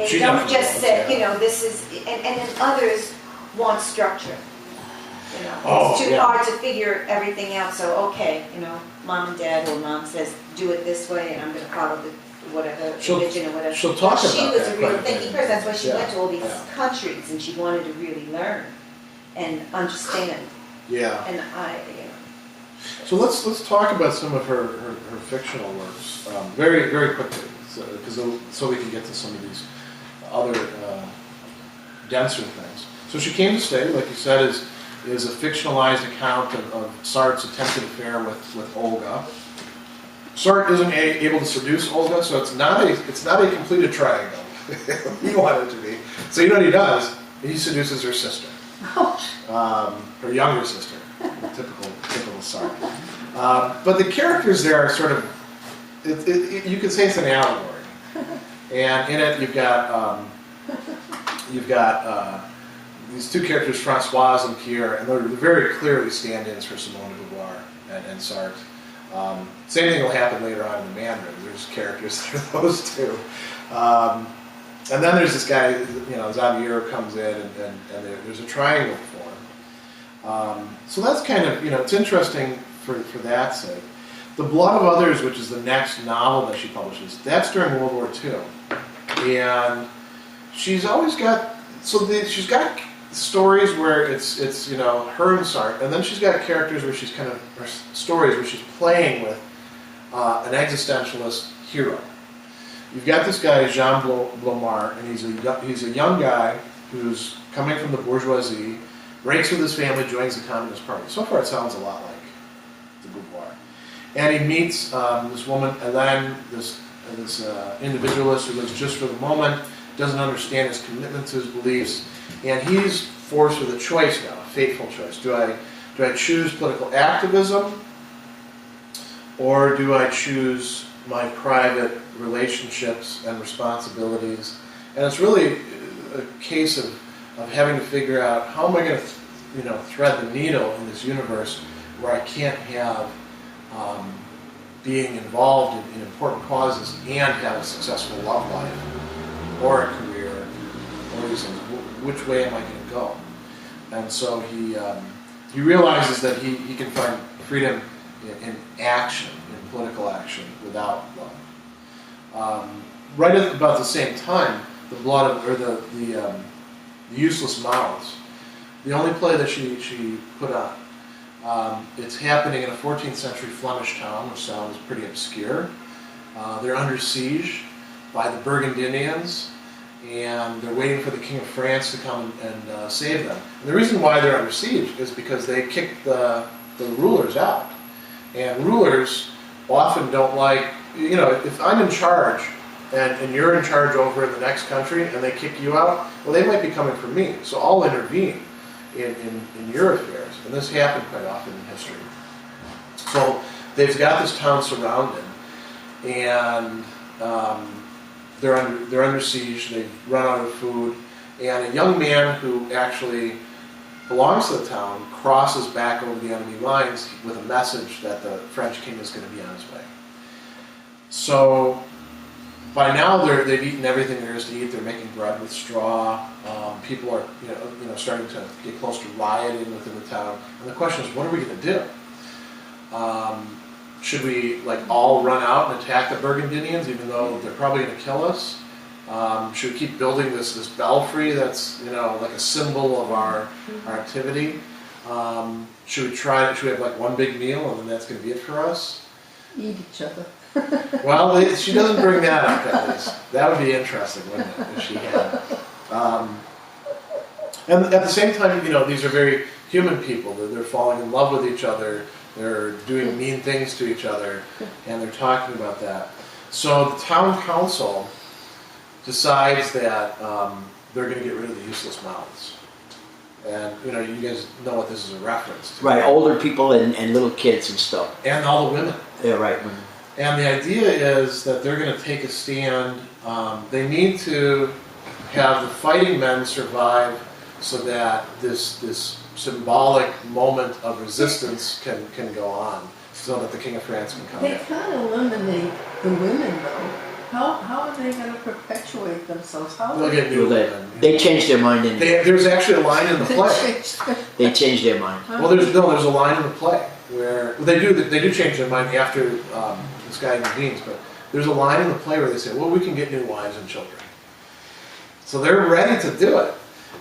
S1: She
S4: don't
S1: definitely
S4: just
S1: was,
S4: say,
S1: yeah.
S4: this is, and then others want structure.
S1: Oh,
S4: It's too
S1: yeah.
S4: hard to figure everything out. So, okay, mom and dad, or mom says, do it this way, and I'm going to follow the whatever religion or whatever.
S1: She'll talk about
S4: She was
S1: that
S4: a real
S1: quite a
S4: thinking
S1: bit.
S4: person. That's why she
S1: Yeah,
S4: went to all these
S1: yeah.
S4: countries, and she wanted to really learn and understand.
S1: Yeah.
S4: And
S1: So let's talk about some of her fictional works very, very quickly, so we can get to some of these other denser things. So She Came to Stay, like you said, is a fictionalized account of Sartre's attempted affair with Olga. Sartre isn't able to seduce Olga, so it's not a completed triangle. He wanted it to be. So you know what he does? He seduces her sister, her younger sister, typical Sartre. But the characters there are sort of, you could say it's an allegory, and in it you've got these two characters, Françoise and Pierre, and they're very clearly stand-ins for Simone de Beauvoir and Sartre. Same thing will happen later on in the Mandarin. There's characters that are those two. And then there's this guy, Xavier comes in, and there's a triangle form. So that's kind of, it's interesting for that sake. The Blood of Others, which is the next novel that she publishes, that's during World War II. And she's always got, she's got stories where it's her and Sartre, and then she's got characters where she's or stories where she's playing with an existentialist hero. You've got this guy, Jean Blomard, and he's a young guy who's coming from the bourgeoisie, breaks with his family, joins the Communist Party. So far it sounds a lot like the Beauvoir. And he meets this woman, Hélène, this individualist who lives just for the moment, doesn't understand his commitment to his beliefs, and he's forced with a choice now, a fateful choice. Do I choose political activism, or do I choose my private relationships and responsibilities? And it's really a case of having to figure out how am I going to thread the needle in this universe where I can't have being involved in important causes and have a successful love life or a career or these things. Which way am I going to go? And so he realizes that he can find freedom in action, in political action, without love. Right at about the same time, the Useless Mouths, the only play that she put on, it's happening in a 14th century Flemish town, which sounds pretty obscure. They're under siege by the Burgundians, and they're waiting for the King of France to come and save them. And the reason why they're under siege is because they kicked the rulers out. And rulers often don't like, you know, if I'm in charge and you're in charge over in the next country and they kick you out, well, they might be coming for me. So I'll intervene in your affairs. And this happened quite often in history. So they've got this town surrounded, and they're under siege. They've run out of food, and a young man who actually belongs to the town crosses back over the enemy lines with a message that the French king is going to be on his way. So by now they've eaten everything there is to eat. They're making bread with straw. People are you know starting to get close to rioting within the town. And the question is, what are we going to do? Should we like all run out and attack the Burgundians, even though they're probably going to kill us? Should we keep building this belfry that's like a symbol of our activity? Should we have like one big meal and then that's going to be it for us?
S2: Eat each other.
S1: Well, she doesn't bring that up at least. That would be interesting, wouldn't it, if she had? And at the same time, these are very human people. They're falling in love with each other. They're doing mean things to each other, and they're talking about that. So the town council decides that they're going to get rid of the useless mouths. And, you guys know what this is a reference to.
S3: Right, older people and little kids and stuff.
S1: And all the women.
S3: Yeah, right. Women.
S1: And the idea is that they're going to take a stand. They need to have the fighting men survive so that this symbolic moment of resistance can go on, so that the King of France can come
S2: They
S1: in.
S2: can't eliminate the women, though. How are they going to perpetuate themselves?
S1: They'll get new women.
S3: They changed their mind in
S1: There's actually a line in the play.
S3: They changed their mind.
S1: Well, there's a line in the play where they do change their mind after this guy intervenes, but there's a line in the play where they say, well, we can get new wives and children. So they're ready to do it.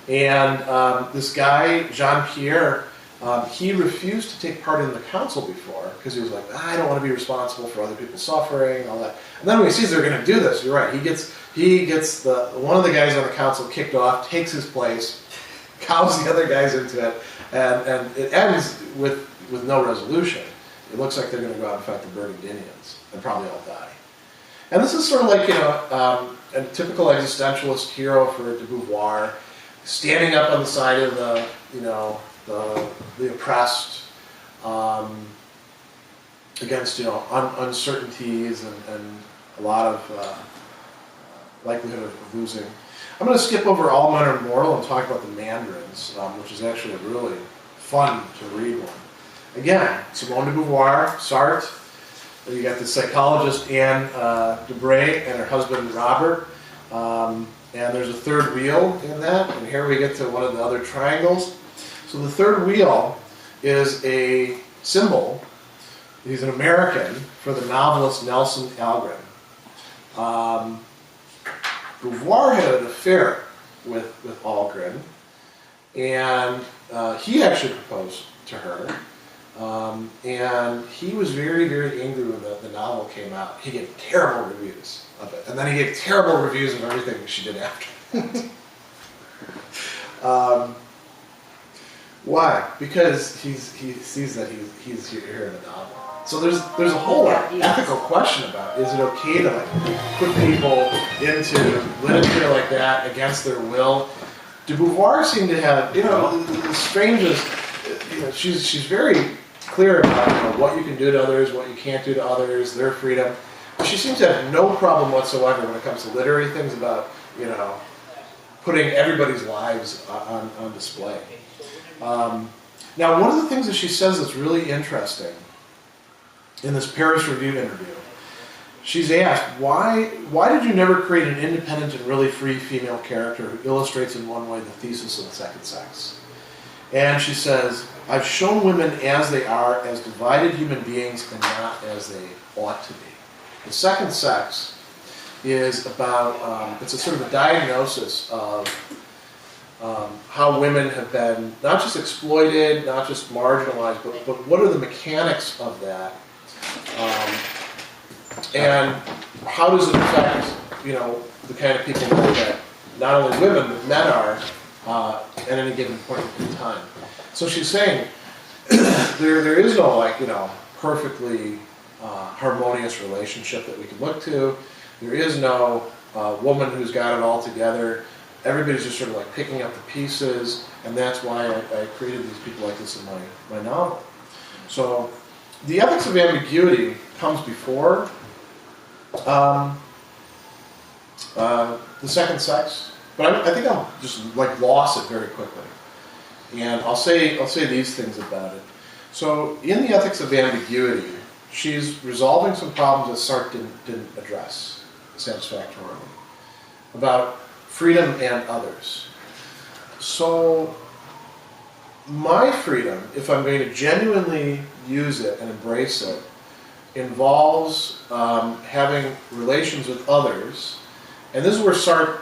S1: And this guy, Jean-Pierre, he refused to take part in the council before because he was like, I don't want to be responsible for other people suffering and all that. And then when he sees they're going to do this, you're right, he gets one of the guys on the council kicked off, takes his place, cows the other guys into it, and it ends with no resolution. It looks like they're going to go out and fight the Burgundians and probably all die. And this is sort of like, a typical existentialist hero for de Beauvoir, standing up on the side of the oppressed, against uncertainties and a lot of likelihood of losing. I'm going to skip over All Men Are Mortal and talk about the Mandarins, which is actually a really fun to read one. Again, Simone de Beauvoir, Sartre. You got the psychologist Anne Debray and her husband Robert. And there's a third wheel in that, and here we get to one of the other triangles. So the third wheel is a symbol. He's an American for the novelist Nelson Algren. Beauvoir had an affair with Algren, and he actually proposed to her. And he was very, very angry when the novel came out. He gave terrible reviews of it. And then he gave terrible reviews of everything she did after. Why? Because he sees that he's here in the novel. So there's a whole ethical question about, is it okay to put people into literature like that against their will? De Beauvoir seemed to have, the strangest, she's very clear about what you can do to others, what you can't do to others, their freedom. But she seems to have no problem whatsoever when it comes to literary things about, putting everybody's lives on display. Now, one of the things that she says that's really interesting in this Paris Review interview, she's asked, why did you never create an independent and really free female character who illustrates in one way the thesis of the second sex? And she says, I've shown women as they are, as divided human beings, and not as they ought to be. The second sex is about, it's a sort of a diagnosis of how women have been not just exploited, not just marginalized, but what are the mechanics of that? And how does it affect, the kind of people that not only women, but men are at any given point in time. So she's saying there is no, like, perfectly harmonious relationship that we can look to. There is no woman who's got it all together. Everybody's just sort of like picking up the pieces, and that's why I created these people like this in my novel. So the ethics of ambiguity comes before the second sex, but I think I'll just like gloss it very quickly, and I'll say these things about it. So in the ethics of ambiguity, she's resolving some problems that Sartre didn't address satisfactorily about freedom and others. So my freedom, if I'm going to genuinely use it and embrace it, involves having relations with others, and this is where Sartre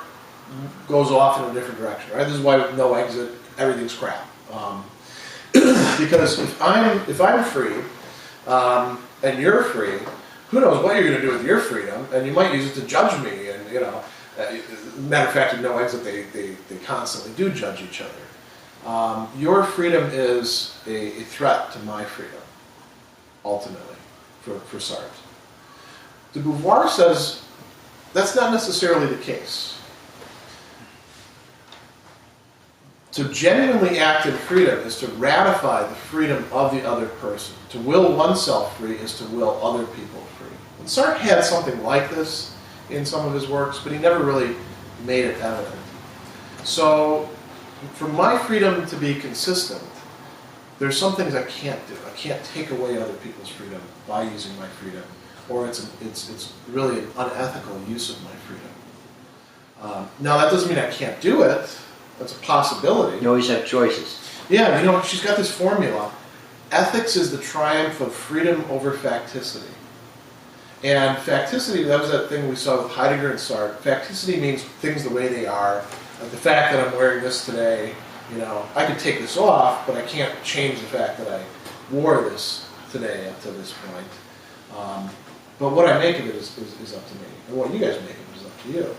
S1: goes off in a different direction, right? This is why no exit, everything's crap. Because if I'm free and you're free, who knows what you're going to do with your freedom, and you might use it to judge me, and matter of fact, in No Exit, they constantly do judge each other. Your freedom is a threat to my freedom, ultimately, for Sartre. De Beauvoir says that's not necessarily the case. To genuinely act in freedom is to ratify the freedom of the other person. To will oneself free is to will other people free. And Sartre had something like this in some of his works, but he never really made it evident. So, for my freedom to be consistent, there's some things I can't do. I can't take away other people's freedom by using my freedom, or it's really an unethical use of my freedom. Now, that doesn't mean I can't do it. That's a possibility.
S3: You always have choices.
S1: Yeah, she's got this formula. Ethics is the triumph of freedom over facticity. And facticity, that was that thing we saw with Heidegger and Sartre. Facticity means things the way they are. Like the fact that I'm wearing this today, I could take this off, but I can't change the fact that I wore this today up to this point. But what I make of it is up to me. And what you guys make of it is up to you.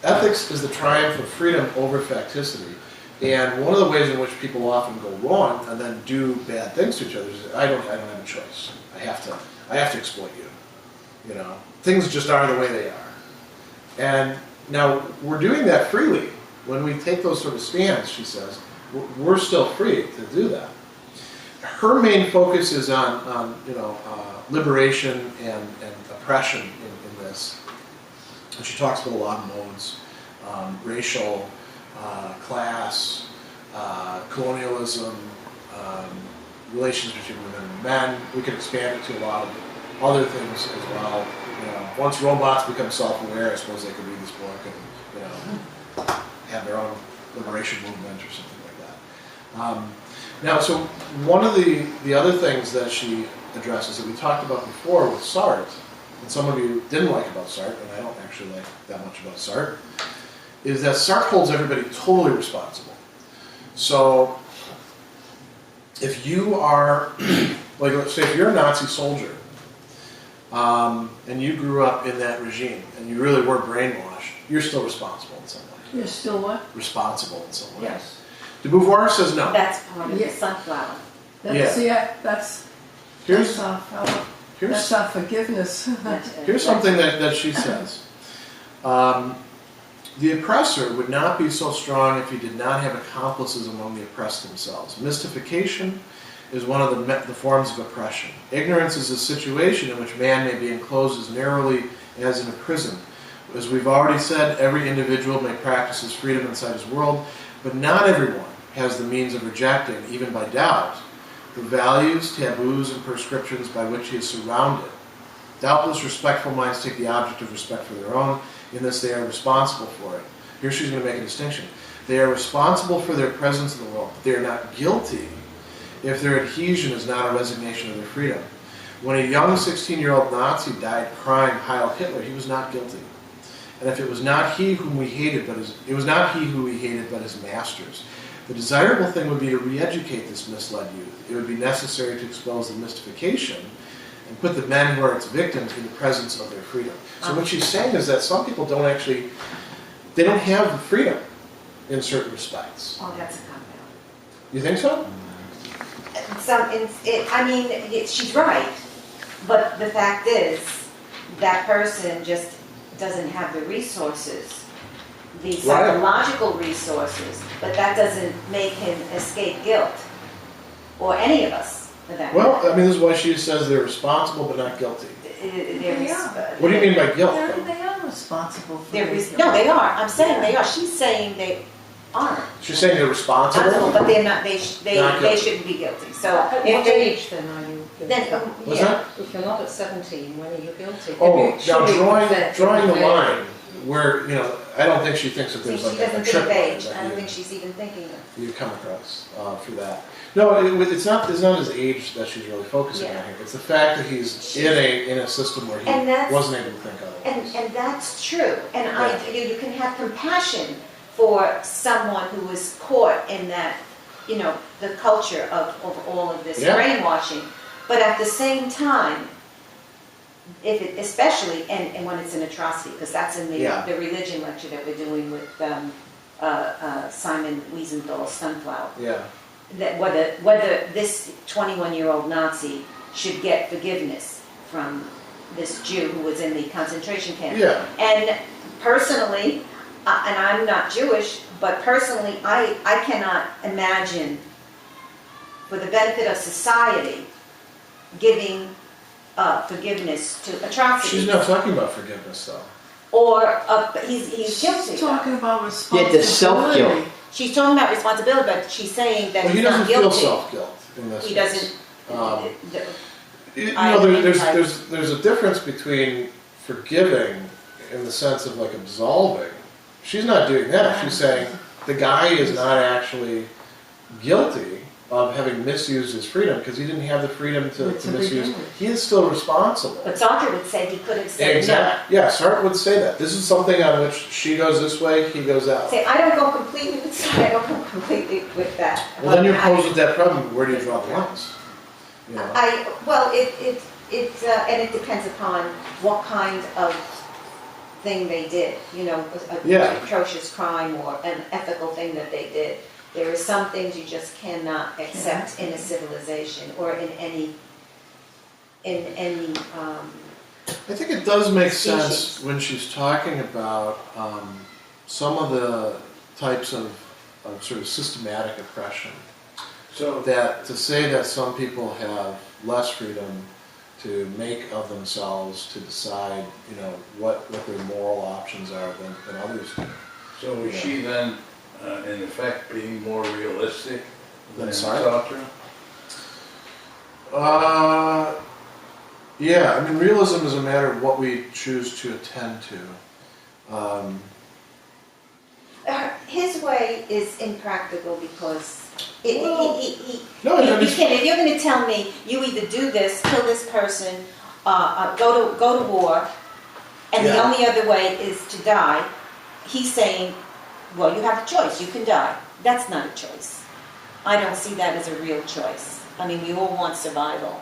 S1: Ethics is the triumph of freedom over facticity. And one of the ways in which people often go wrong and then do bad things to each other is I don't have a choice. I have to exploit you. Things just are the way they are. And now we're doing that freely. When we take those sort of stands, she says, we're still free to do that. Her main focus is on liberation and oppression in this. And she talks about a lot of modes, racial, class, colonialism, relations between women and men. We could expand it to a lot of other things as well. Once robots become self-aware, I suppose they could read this book and have their own liberation movement or something like that. Now, so one of the other things that she addresses that we talked about before with Sartre, and some of you didn't like about Sartre, and I don't actually like that much about Sartre, is that Sartre holds everybody totally responsible. So, if you are, like, let's say if you're a Nazi soldier, and you grew up in that regime, and you really were brainwashed, you're still responsible in some way.
S2: You're still what?
S1: Responsible in some way.
S2: Yes.
S1: De Beauvoir says no.
S4: That's part of the sunflower.
S2: That's our forgiveness.
S1: Here's something that she says. The oppressor would not be so strong if he did not have accomplices among the oppressed themselves. Mystification is one of the forms of oppression. Ignorance is a situation in which man may be enclosed as narrowly as in a prison. As we've already said, every individual may practice his freedom inside his world, but not everyone has the means of rejecting, even by doubt, the values, taboos, and prescriptions by which he is surrounded. Doubtless, respectful minds take the object of respect for their own. In this, they are responsible for it. Here she's going to make a distinction. They are responsible for their presence in the world, but they are not guilty if their adhesion is not a resignation of their freedom. When a young 16-year-old Nazi died crying Heil Hitler, he was not guilty. And if it was not he whom we hated, but it was not he who we hated, but his masters. The desirable thing would be to re-educate this misled youth. It would be necessary to expose the mystification and put the men who are its victims in the presence of their freedom. So what she's saying is that some people don't actually they don't have the freedom in certain respects.
S4: Oh, that's a cop-out.
S1: You think so?
S4: She's right, but the fact is, that person just doesn't have the resources, the psychological resources, but that doesn't make him escape guilt, or any of us, for that
S1: Well,
S4: matter.
S1: I mean, this is why she says they're responsible but not guilty.
S4: What
S1: What do you mean by guilt?
S2: They are responsible for this.
S4: No, they are. I'm saying they are. She's saying they aren't.
S1: She's saying they're responsible?
S4: But they're not. They
S1: Not guilty.
S4: shouldn't be guilty. So
S6: At
S4: if
S6: what
S4: they
S6: age then are you guilty?
S4: then
S1: What's
S4: yeah.
S1: that?
S6: If you're not at 17, when are you guilty?
S1: Oh,
S6: If
S1: now
S6: you-
S1: drawing the line where, I don't think she thinks that
S4: See,
S1: there's
S4: she
S1: like a
S4: doesn't
S1: trip
S4: think of
S1: line
S4: age.
S1: that
S4: I don't think she's even thinking of.
S1: you come across for that. No, it's not his age that she's really focusing on
S4: Yeah.
S1: here. It's the fact that he's in a system where
S4: And
S1: he
S4: that's-
S1: wasn't able to think otherwise.
S4: And that's true. And
S1: Right.
S4: you can have compassion for someone who was caught in that, the culture of all of this
S1: Yeah.
S4: brainwashing. But at the same time, especially, and when it's an atrocity, because that's in
S1: Yeah.
S4: the religion lecture that we're doing with Simon Wiesenthal's Sunflower,
S1: Yeah.
S4: that whether this 21-year-old Nazi should get forgiveness from this Jew who was in the concentration camp.
S1: Yeah.
S4: And personally, and I'm not Jewish, but personally, I cannot imagine, for the benefit of society, giving forgiveness to atrocities.
S1: She's not talking about forgiveness, though.
S4: Or he's guilty.
S2: She's talking about
S3: Yeah,
S2: responsibility.
S3: the self-guilt.
S4: She's talking about responsibility, but she's saying that
S1: Well, he
S4: he's not
S1: doesn't feel
S4: guilty.
S1: self-guilt in this
S4: He
S1: case.
S4: doesn't.
S1: There's a difference between forgiving in the sense of like absolving. She's not doing that. She's saying the guy is not actually guilty of having misused his freedom because he didn't have the freedom to misuse.
S2: begin with.
S1: He is still responsible.
S4: But Sartre would say he could have said
S1: Exactly. Yeah, Sartre would say that. This is something on which she goes this way, he goes
S4: no.
S1: out.
S4: Say, I don't go completely with Sartre, I don't go completely with that.
S1: Well, then you're
S4: But
S1: posed with that problem. Where do you draw the lines?
S4: And it depends upon what kind of thing they did,
S1: Yeah.
S4: atrocious crime or an ethical thing that they did. There are some things you just cannot accept in a civilization or in any
S1: I think it does make sense when she's talking about some of the types of sort of systematic oppression.
S5: So,
S1: That to say that some people have less freedom to make of themselves, to decide, what their moral options are than others do.
S5: so is she then, in effect, being more realistic than
S1: Sartre?
S5: Sartre?
S1: Yeah, I mean, realism is a matter of what we choose to attend to.
S4: his way is impractical because
S1: No,
S4: if you're going to tell me you either do this, kill this person, go to war, and the
S1: Yeah.
S4: only other way is to die, he's saying, well, you have a choice. You can die. That's not a choice. I don't see that as a real choice. I mean, we all want survival,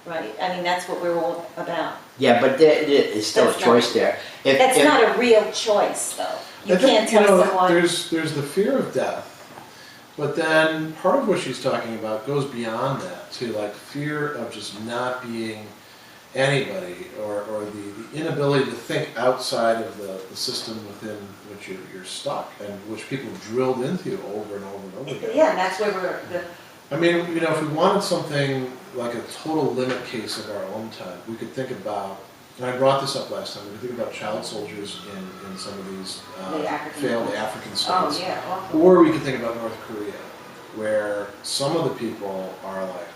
S4: right? I mean, that's what we're all about.
S3: Yeah, but there is still
S4: That's
S3: a choice there.
S4: That's not a real choice, though. You
S1: I think,
S4: can't tell someone.
S1: there's the fear of death, but then part of what she's talking about goes beyond that to like fear of just not being anybody or the inability to think outside of the system within which you're stuck and which people drilled into you over and over and over again.
S4: Yeah, and that's where
S1: I mean, if we wanted something like a total limit case of our own time, we could think about, and I brought this up last time, we could think about child soldiers in some of these
S4: The African
S1: failed
S4: countries.
S1: African
S4: Oh,
S1: states.
S4: yeah, awful.
S1: Or we could think about North Korea, where some of the people are like,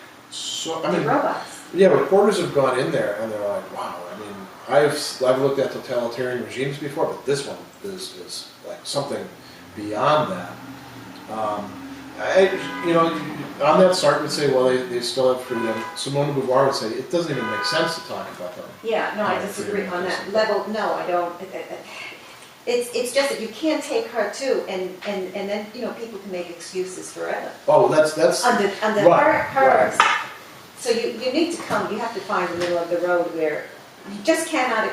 S1: I
S4: The
S1: mean,
S4: robots.
S1: yeah, reporters have gone in there and they're like, wow, I mean, I've looked at totalitarian regimes before, but this one is like something beyond that. On that, Sartre would say, well, they still have freedom. Simone de Beauvoir would say, it doesn't even make sense to talk about them.
S4: Yeah, no, I disagree on that level. No, I don't. It's just that you can't take her too, and then people can make excuses forever
S1: Oh, that's
S4: under
S1: right,
S4: hers. So you need to come. You have to find the middle of the road where you just cannot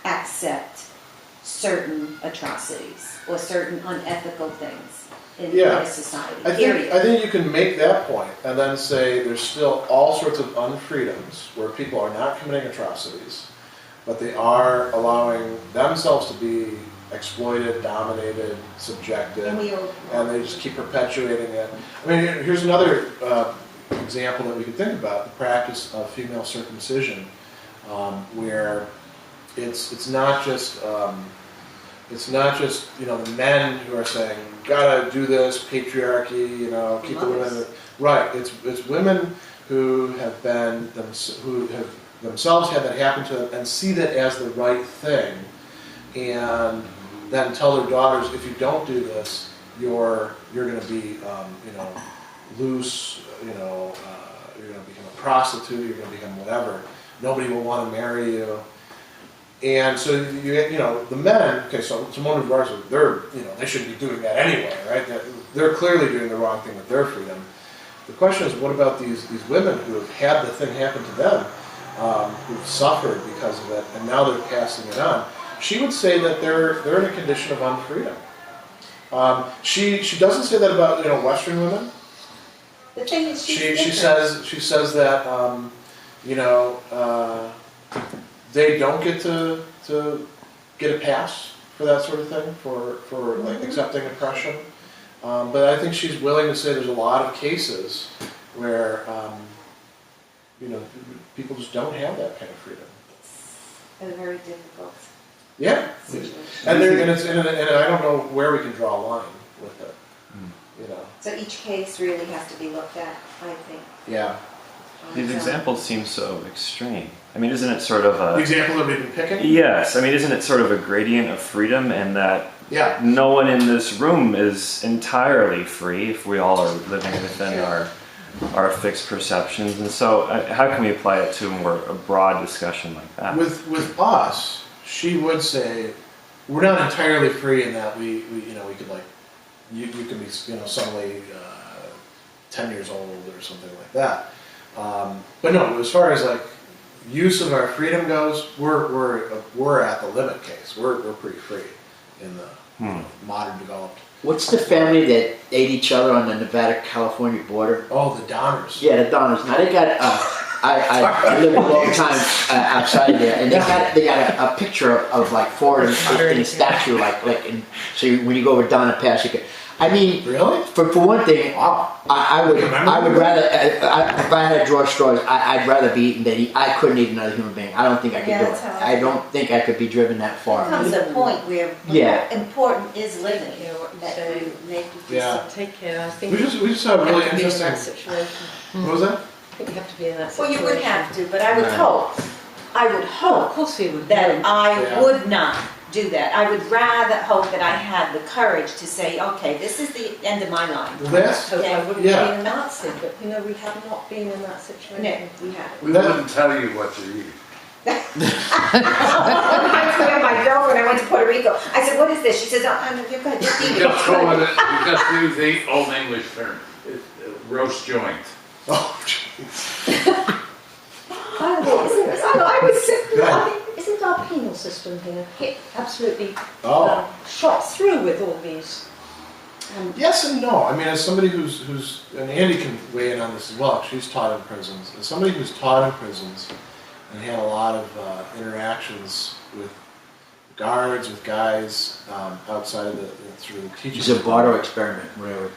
S4: accept certain atrocities or certain unethical things in
S1: Yeah.
S4: a society,
S1: I
S4: period.
S1: think you can make that point and then say there's still all sorts of unfreedoms where people are not committing atrocities, but they are allowing themselves to be exploited, dominated, subjected, and they just keep perpetuating it. I mean, here's another example that we could think about: the practice of female circumcision, where it's not just the men who are saying gotta do this, patriarchy, keep the women right. It's women who have themselves had that happen to them and see that as the right thing, and then tell their daughters, if you don't do this, you're going to be loose, you're going to become a prostitute, you're going to become whatever. Nobody will want to marry you. And so the men. Okay, so Simone de Beauvoir, they shouldn't be doing that anyway, right? They're clearly doing the wrong thing with their freedom. The question is, what about these women who have had the thing happen to them, who've suffered because of it, and now they're passing it on? She would say that they're in a condition of unfreedom. She doesn't say that about Western women.
S4: The thing is,
S1: she says that they don't get to get a pass for that sort of thing, for like accepting oppression. But I think she's willing to say there's a lot of cases where people just don't have that kind of freedom.
S4: It's very difficult.
S1: Yeah, and I don't know where we can draw a line with it.
S4: So each case really has to be looked at, I think.
S1: Yeah.
S7: These examples seem so extreme. I mean, isn't it sort of
S1: The
S7: a...
S1: example that we've been picking?
S7: Yes, I mean, isn't it sort of a gradient of freedom, and that no one in this room is entirely free if we all are living within our fixed perceptions? And so how can we apply it to a broad discussion like that?
S1: With us, she would say, we're not entirely free in that we could you can be suddenly 10 years old or something like that. But no, as far as use of our freedom goes, we're at the limit case. We're pretty free in the modern developed.
S3: What's the family that ate each other on the Nevada-California border?
S1: Oh, the Donners.
S3: Yeah, the Donners. Now they got. I lived a long time outside there, and they got a picture of four in a statue, so when you go over Donner Pass, you can. I mean,
S1: really?
S3: For one thing,
S1: wow.
S3: I would rather, if I had to draw straws, I'd rather be eaten than eat. I couldn't eat another human being. I don't think I could do it. I don't think I could be driven that far.
S4: There comes a point where important is living. That you make
S6: Take care. I think
S1: We just have really
S6: have to be in that
S1: interesting.
S6: situation.
S1: What was that?
S6: I think you have to be in that
S4: Well,
S6: situation.
S4: you would have to, but I would hope
S6: Of course we would.
S4: that I would not do that. I would rather hope that I had the courage to say, okay, this is the end of my line.
S1: That's,
S6: Hope I wouldn't
S1: Yeah.
S6: be a Nazi, but we have not been in that situation.
S4: No, we haven't.
S5: We wouldn't tell you what to eat.
S4: My girlfriend, I went to Puerto Rico. I said, what is this? She says, you're going to just eat
S5: We
S4: it.
S5: just call it, we just use the old English term, it's roast joint.
S1: oh, jeez.
S6: Isn't our penal system here absolutely
S1: Oh.
S6: shot through with all these?
S1: Yes and no. I mean, as somebody who's and Andy can weigh in on this as well. She's taught in prisons. As somebody who's taught in prisons and had a lot of interactions with guards, with guys outside of the through the teaching.
S3: It's a Bardo experiment, whatever.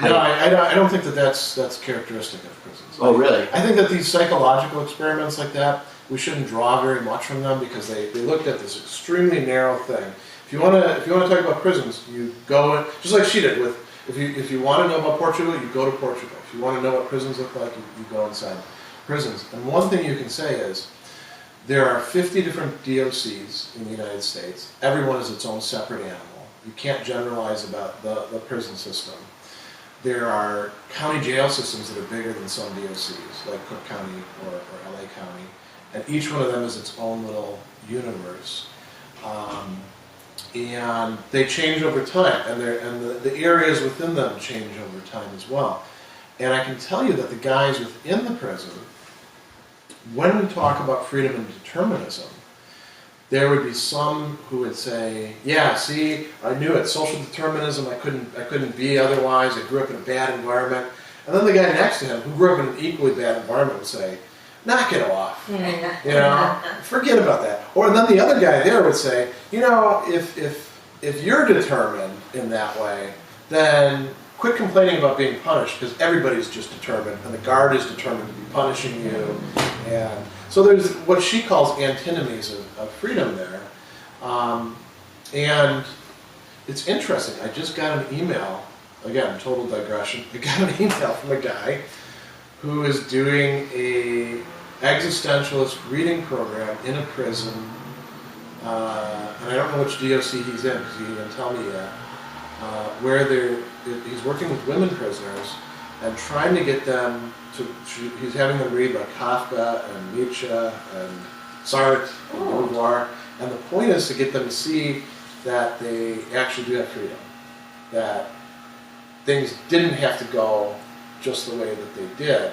S1: No, I don't think that's characteristic of prisons.
S3: Oh, really?
S1: I think that these psychological experiments like that, we shouldn't draw very much from them because they looked at this extremely narrow thing. If you want to talk about prisons, you go just like she did with if you want to know about Portugal, you go to Portugal. If you want to know what prisons look like, you go inside prisons. And one thing you can say is there are 50 different DOCs in the United States. Everyone is its own separate animal. You can't generalize about the prison system. There are county jail systems that are bigger than some DOCs, like Cook County or LA County, and each one of them is its own little universe. And they change over time, and the areas within them change over time as well. And I can tell you that the guys within the prison, when we talk about freedom and determinism, there would be some who would say, yeah, see, I knew it, social determinism, I couldn't be otherwise, I grew up in a bad environment. And then the guy next to him, who grew up in an equally bad environment, would say, knock it off. You know, forget about that. Or then the other guy there would say, you know, if you're determined in that way, then quit complaining about being punished, because everybody's just determined, and the guard is determined to be punishing you. And so there's what she calls antinomies of freedom there. And it's interesting. I just got an email, again, total digression. I got an email from a guy who is doing a existentialist reading program in a prison. And I don't know which DOC he's in, because he didn't tell me yet. Where he's working with women prisoners and trying to get them to, he's having them read like Kafka and Nietzsche and Sartre and Beauvoir, and the point is to get them to see that they actually do have freedom, that things didn't have to go just the way that they did,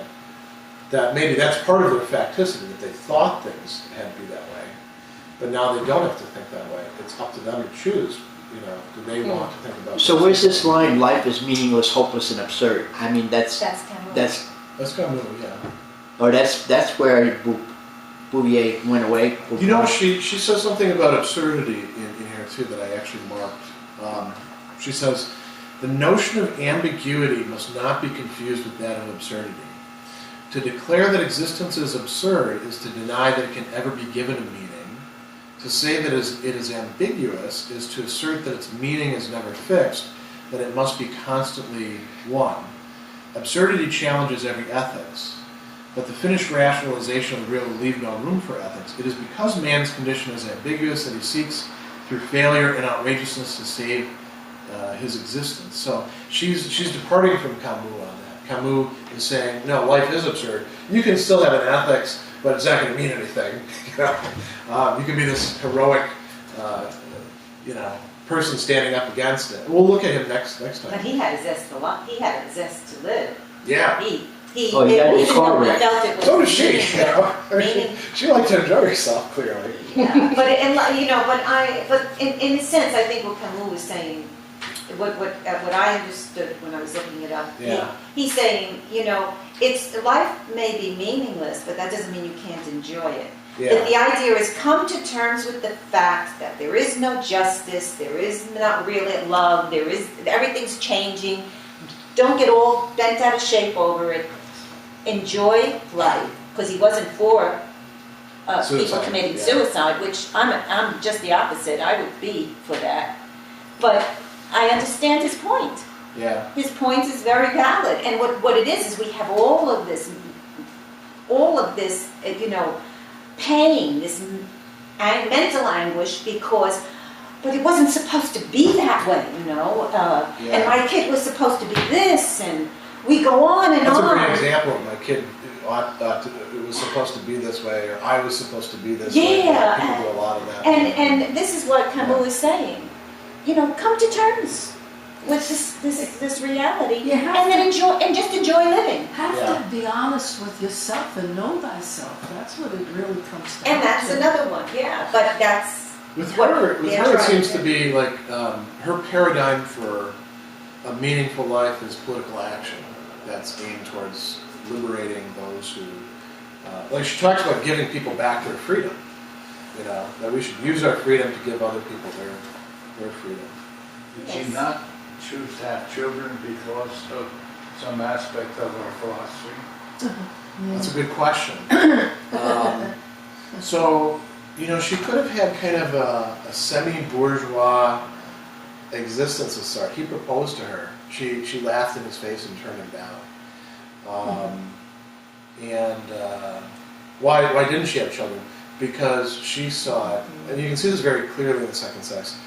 S1: that maybe that's part of their facticity, that they thought things had to be that way, but now they don't have to think that way. It's up to them to choose. You know, do they want to think about?
S3: So where's this line? Life is meaningless, hopeless, and absurd. I mean, that's
S4: Camus.
S1: That's Camus, yeah.
S3: Or that's where Bouvier went away.
S1: You know, she says something about absurdity in here too that I actually marked. She says, the notion of ambiguity must not be confused with that of absurdity. To declare that existence is absurd is to deny that it can ever be given a meaning. To say that it is ambiguous is to assert that its meaning is never fixed, that it must be constantly one. Absurdity challenges every ethics, but the finished rationalization of the real will leave no room for ethics. It is because man's condition is ambiguous that he seeks through failure and outrageousness to save his existence. So she's departing from Camus on that. Camus is saying, no, life is absurd. You can still have an ethics, but it's not going to mean anything. You can be this heroic, person standing up against it. We'll look at him next time.
S4: But he had a zest to live. He had a zest to live.
S1: Yeah.
S3: He got his car wrecked.
S1: So does she. She liked to enjoy herself, clearly.
S4: Yeah, but in a sense, I think what Camus was saying, what I understood when I was looking it up, he's saying, it's life may be meaningless, but that doesn't mean you can't enjoy it.
S1: Yeah.
S4: That the idea is come to terms with the fact that there is no justice, there is not really love, everything's changing. Don't get all bent out of shape over it. Enjoy life, because he wasn't for people committing suicide, which I'm just the opposite. I would be for that, but I understand his point.
S1: Yeah.
S4: His point is very valid, and what it is we have all of this, pain, this mental anguish but it wasn't supposed to be that way, And my kid was supposed to be this, and we go on and
S1: That's
S4: on.
S1: That's a great example. My kid it was supposed to be this way, or I was supposed to be this way.
S4: Yeah.
S1: People do a lot of that.
S4: And this is what Camus is saying. Come to terms with this reality, and then just enjoy living.
S2: You have to be honest with yourself and know thyself. That's what it really comes down to.
S4: And that's another one, but that's
S1: with her it seems to be like her paradigm for a meaningful life is political action that's aimed towards liberating those who, like she talks about giving people back their freedom, that we should use our freedom to give other people their freedom.
S5: Did she not choose to have children because of some aspect of our philosophy?
S1: That's a good question. So, she could have had kind of a semi-bourgeois existence of Sartre. He proposed to her. She laughed in his face and turned him down. Why didn't she have children? Because she saw it, and you can see this very clearly in The Second Sex.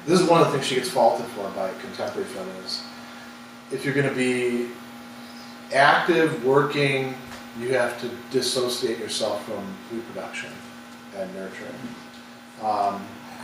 S1: This is one of the things she gets faulted for by contemporary feminists. If you're going to be active, working, you have to dissociate yourself from reproduction and nurturing.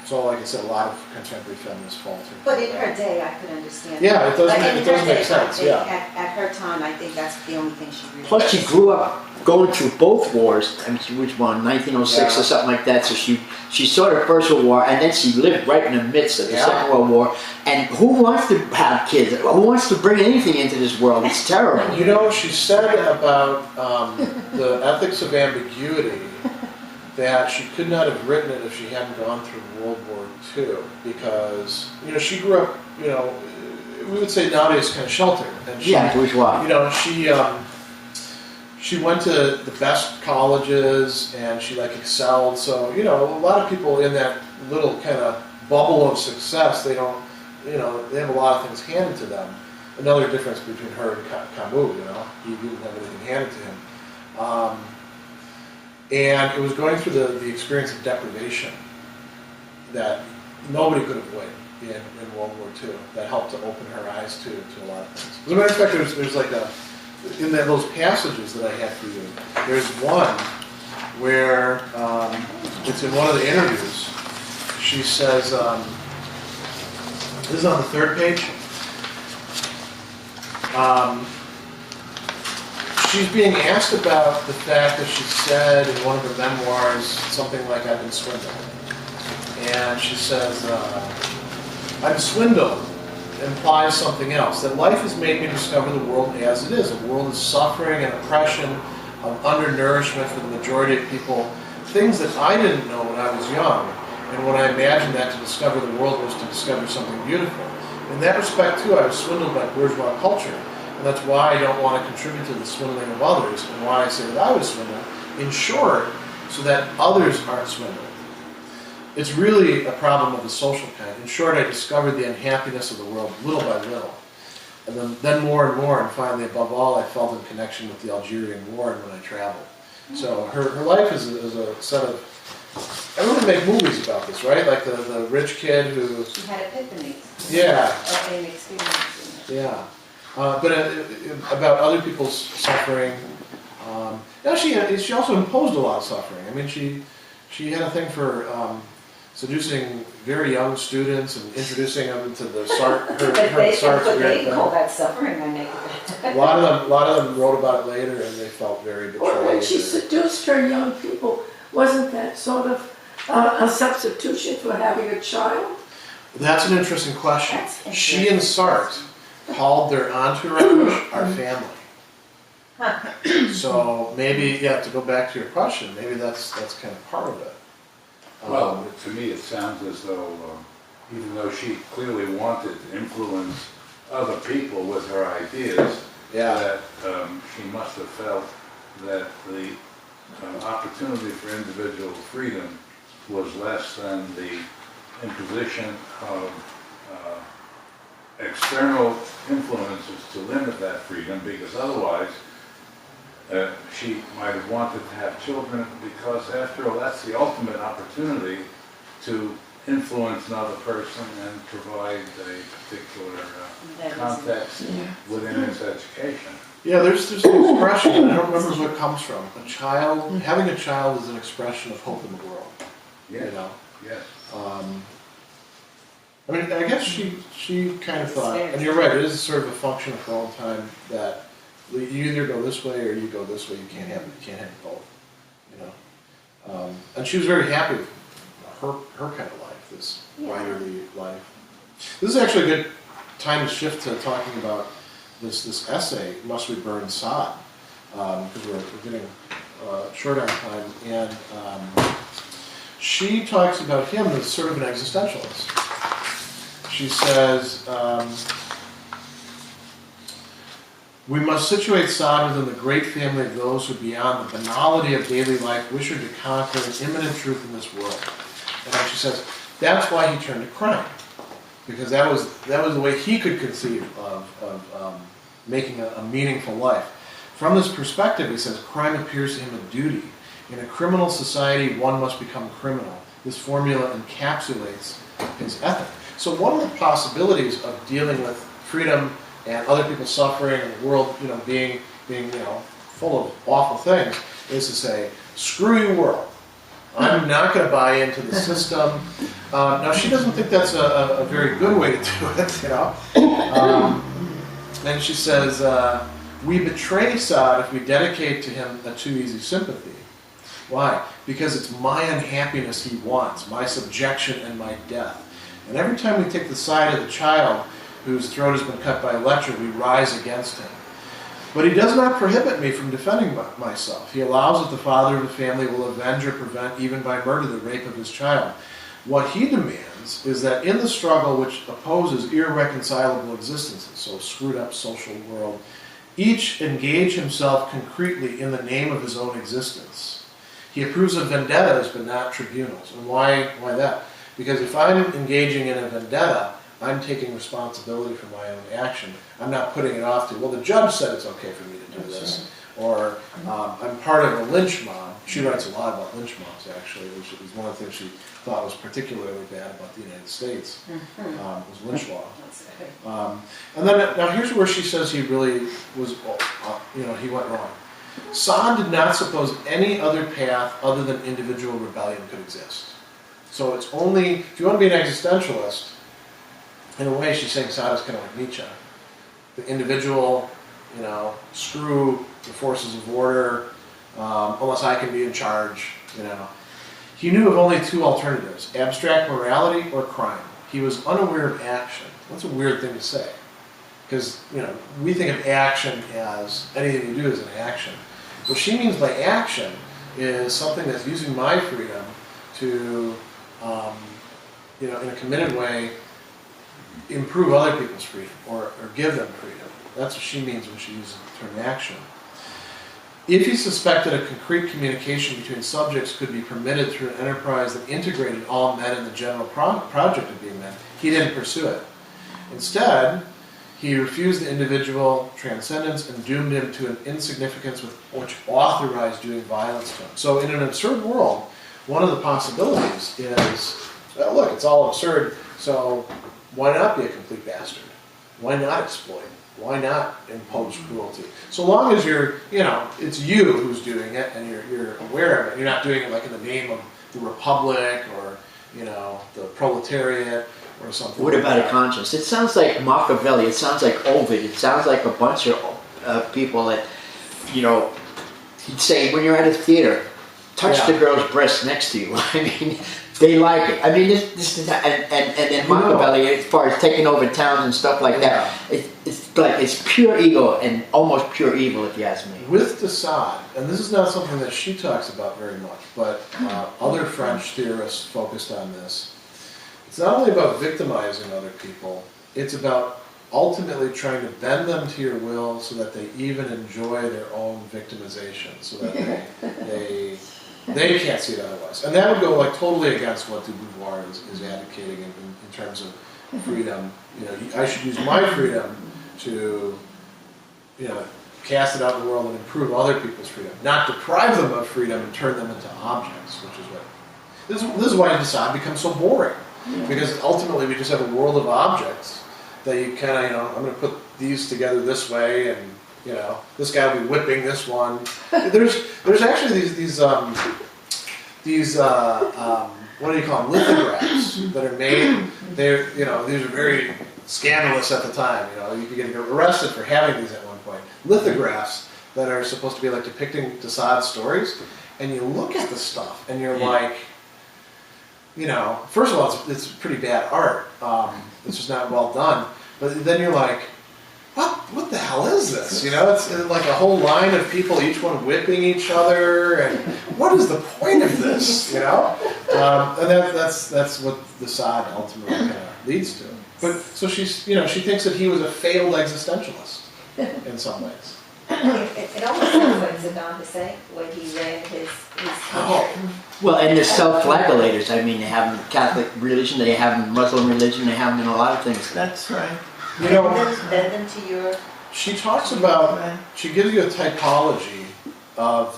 S1: So, like I said, a lot of contemporary feminists falter.
S4: But in her day, I could understand.
S1: Yeah, it does
S4: But
S1: make-
S4: in
S1: it does
S4: her
S1: make
S4: day,
S1: sense,
S4: I think
S1: yeah.
S4: At her time, I think that's the only thing she really.
S3: Plus, she grew up going through both wars. I mean, she was born in 1906
S1: Yeah.
S3: or something like that. So she saw the First World War, and then she lived right in the midst of the
S1: Yeah.
S3: Second World War. And who wants to have kids? Who wants to bring anything into this world? It's terrible.
S1: You know, she said about the ethics of ambiguity that she could not have written it if she hadn't gone through World War II, because, you know, she grew up, you know, we would say nowadays kind of sheltered. And she,
S3: Yeah, bourgeois.
S1: you know, she went to the best colleges and she like excelled. So, you know, a lot of people in that little kind of bubble of success, they don't, you know, they have a lot of things handed to them. Another difference between her and Camus, you know, he didn't have anything handed to him. And it was going through the experience of deprivation that nobody could avoid in World War II. That helped to open her eyes to a lot of things. As a matter of fact, there's like in those passages that I had for you, there's one where it's in one of the interviews. She says, this is on the third page. She's being asked about the fact that she said in one of her memoirs something like, "I've been swindled." And she says, "I'm swindled," implies something else, that life has made me discover the world as it is. The world is suffering and oppression, of undernourishment for the majority of people, things that I didn't know when I was young. And when I imagined that to discover the world was to discover something beautiful. In that respect, too, I was swindled by bourgeois culture. And that's why I don't want to contribute to the swindling of others, and why I say that I was swindled. In short, so that others aren't swindled. It's really a problem of the social kind. In short, I discovered the unhappiness of the world little by little. And then more and more, and finally, above all, I felt in connection with the Algerian War and when I traveled. So her life is a set of... Everyone make movies about this, right? Like the rich kid who...
S4: She had epiphanies.
S1: Yeah.
S4: And experiences.
S1: Yeah. But about other people's suffering. She also imposed a lot of suffering. I mean, she had a thing for seducing very young students and introducing them to the Sartre.
S4: But they call that suffering, I make it.
S1: A lot of them wrote about it later, and they felt very betrayed.
S2: Or when she seduced her young people, wasn't that sort of a substitution for having a child?
S1: That's an interesting question.
S4: That's interesting.
S1: She and Sartre called their entourage our family. So maybe, to go back to your question, maybe that's kind of part of it.
S5: Well, to me it sounds as though, even though she clearly wanted to influence other people with her ideas, that she must have felt that the opportunity for individual freedom was less than the imposition of external influences to limit that freedom, because otherwise she might have wanted to have children, because after all, that's the ultimate opportunity to influence another person and provide a particular context within his education.
S1: Yeah, there's an expression, I don't remember where it comes from. Having a child is an expression of hope in the world.
S5: Yes.
S1: You know?
S5: Yes.
S1: I mean, I guess she kind of thought, and you're right, it is sort of a function of her own time that you either go this way or you go this way. You can't have both. You know, and she was very happy with her kind of life, this writerly life. This is actually a good time to shift to talking about this essay, "Must We Burn Sade?" Because we're getting short on time, and she talks about him as sort of an existentialist. She says, "We must situate Sade within the great family of those who, beyond the banality of daily life, wish her to conquer an immanent truth in this world." And then she says, that's why he turned to crime, because that was the way he could conceive of making a meaningful life. From this perspective, he says, crime appears to him a duty. In a criminal society, one must become criminal. This formula encapsulates his ethic. So one of the possibilities of dealing with freedom and other people suffering and the world, being full of awful things, is to say, screw you, world. I'm not going to buy into the system. Now she doesn't think that's a very good way to do it, you know. And she says, we betray Sade if we dedicate to him a too easy sympathy. Why? Because it's my unhappiness he wants, my subjection and my death. And every time we take the side of the child whose throat has been cut by a lecture, we rise against him. But he does not prohibit me from defending myself. He allows that the father of the family will avenge or prevent, even by murder, the rape of his child. What he demands is that in the struggle which opposes irreconcilable existences, so screwed up social world, each engage himself concretely in the name of his own existence. He approves of vendettas, but not tribunals. And why that? Because if I'm engaging in a vendetta, I'm taking responsibility for my own action. I'm not putting it off to, well, the judge said it's okay for me to do this. Or I'm part of a lynch mob. She writes a lot about lynch mobs, actually, which is one of the things she thought was particularly bad about the United States, was lynch law. And then, now here's where she says he really was, he went wrong. Sade did not suppose any other path other than individual rebellion could exist. So it's only, if you want to be an existentialist, in a way she's saying Sade is kind of like Nietzsche. The individual, screw the forces of order, unless I can be in charge, He knew of only two alternatives, abstract morality or crime. He was unaware of action. That's a weird thing to say. Because, we think of action as anything you do is an action. What she means by action is something that's using my freedom to, in a committed way, improve other people's freedom or give them freedom. That's what she means when she uses the term action. If he suspected a concrete communication between subjects could be permitted through an enterprise that integrated all men in the general project of being men, he didn't pursue it. Instead, he refused the individual transcendence and doomed him to an insignificance which authorized doing violence to him. So in an absurd world, one of the possibilities is, well, look, it's all absurd, so why not be a complete bastard? Why not exploit? Why not impose cruelty? So long as you're, it's you who's doing it and you're aware of it. You're not doing it like in the name of the Republic or, the proletariat or something.
S3: What about a conscience? It sounds like Machiavelli. It sounds like Ovid. It sounds like a bunch of people that, he'd say, when you're at a theater, touch the girl's breast next to you. I mean, they like it. I mean, this is, and then Machiavelli, as far as taking over towns and stuff like that, it's pure ego and almost pure evil, if you ask me.
S1: With de Sade, and this is not something that she talks about very much, but other French theorists focused on this. It's not only about victimizing other people, it's about ultimately trying to bend them to your will so that they even enjoy their own victimization, so that they can't see it otherwise. And that would go totally against what de Beauvoir is advocating in terms of freedom. I should use my freedom to, cast it out in the world and improve other people's freedom, not deprive them of freedom and turn them into objects, which is what... This is why de Sade becomes so boring. Because ultimately we just have a world of objects that you kind of, I'm going to put these together this way, and this guy will be whipping this one. There's actually these what do you call them, lithographs that are made. They're these are very scandalous at the time. You could get arrested for having these at one point. Lithographs that are supposed to be depicting de Sade's stories, and you look at the stuff and you're like. First of all, it's pretty bad art. It's just not well done. But then you're like, what the hell is this? It's like a whole line of people, each one whipping each other, and what is the point of this? And that's what the Sade ultimately kind of leads to. But so she thinks that he was a failed existentialist in some ways.
S4: It almost sounds like Saddam Hussein when he ran his country.
S3: Well, and they're self-flagellators. I mean, they have them in Catholic religion, they have them in Muslim religion, they have them in a lot of things.
S6: That's right.
S4: Bend them to your...
S1: She talks about, she gives you a typology of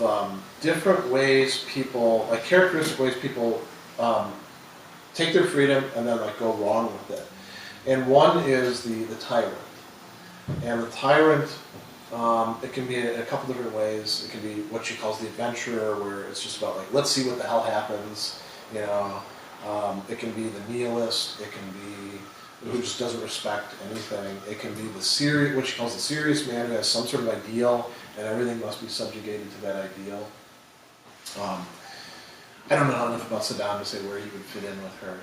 S1: different ways people, characteristic ways people take their freedom and then go wrong with it. And one is the tyrant. And the tyrant, it can be in a couple different ways. It can be what she calls the adventurer, where it's just about let's see what the hell happens, It can be the nihilist. It can be who just doesn't respect anything. It can be the serious, what she calls the serious man who has some sort of ideal, and everything must be subjugated to that ideal. I don't know enough about Sade to say where he would fit in with her.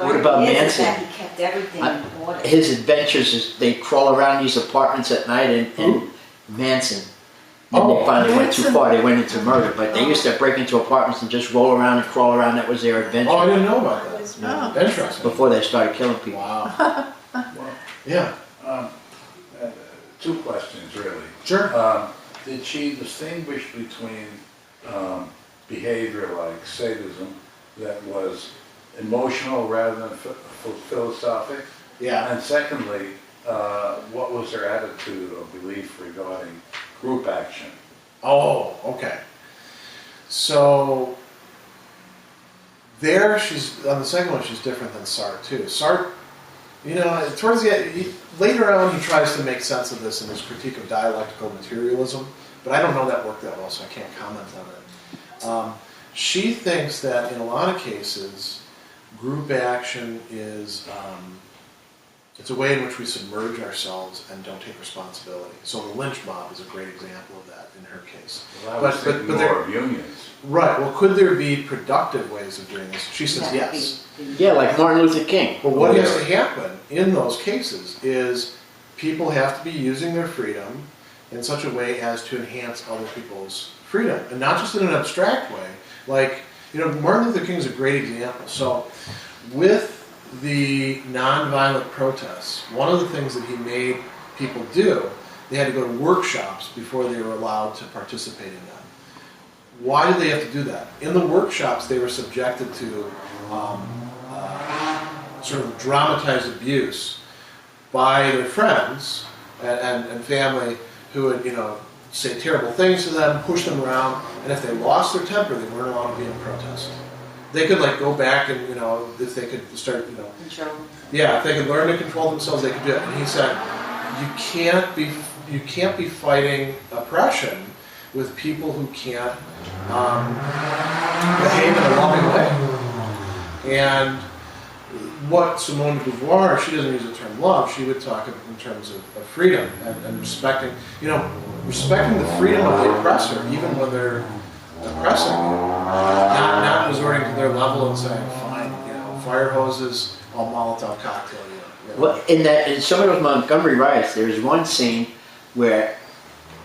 S3: What about Manson?
S4: That he kept everything in order.
S3: His adventures is they crawl around these apartments at night and Manson. And they finally went too far, they went into murder. But they used to break into apartments and just roll around and crawl around. That was their adventure.
S1: Oh, I didn't know about that. Interesting.
S3: Before they started killing people.
S1: Wow.
S5: Well,
S1: Yeah.
S5: two questions, really.
S1: Sure.
S5: Did she distinguish between behavior like sadism that was emotional rather than philosophic?
S1: Yeah.
S5: And secondly, what was her attitude or belief regarding group action?
S1: Oh, okay. So there, she's on the second one. She's different than Sartre too. Sartre, towards the end, later on, he tries to make sense of this in his critique of dialectical materialism. But I don't know that work that well, so I can't comment on it. She thinks that in a lot of cases, group action is it's a way in which we submerge ourselves and don't take responsibility. So the lynch mob is a great example of that in her case.
S5: Well, I was thinking more of unions.
S1: Right. Well, could there be productive ways of doing this? She says yes.
S3: Yeah, like Martin Luther King.
S1: But what has to happen in those cases is people have to be using their freedom in such a way as to enhance other people's freedom, and not just in an abstract way. Like, Martin Luther King is a great example. So, with the nonviolent protests, one of the things that he made people do, they had to go to workshops before they were allowed to participate in them. Why did they have to do that? In the workshops, they were subjected to sort of dramatized abuse by their friends and family who would, say terrible things to them, push them around, and if they lost their temper, they weren't allowed to be in protest. They could go back and, if they could start,
S4: Control.
S1: Yeah, if they could learn to control themselves, they could do it. And he said, you can't be fighting oppression with people who can't behave in a loving way. And what Simone de Beauvoir, she doesn't use the term love, she would talk in terms of freedom and respecting, respecting the freedom of the oppressor, even when they're oppressing you. Not resorting to their level and saying, fine, fire hoses, I'll Molotov cocktail you.
S3: Well, in some of those Montgomery riots, there's one scene where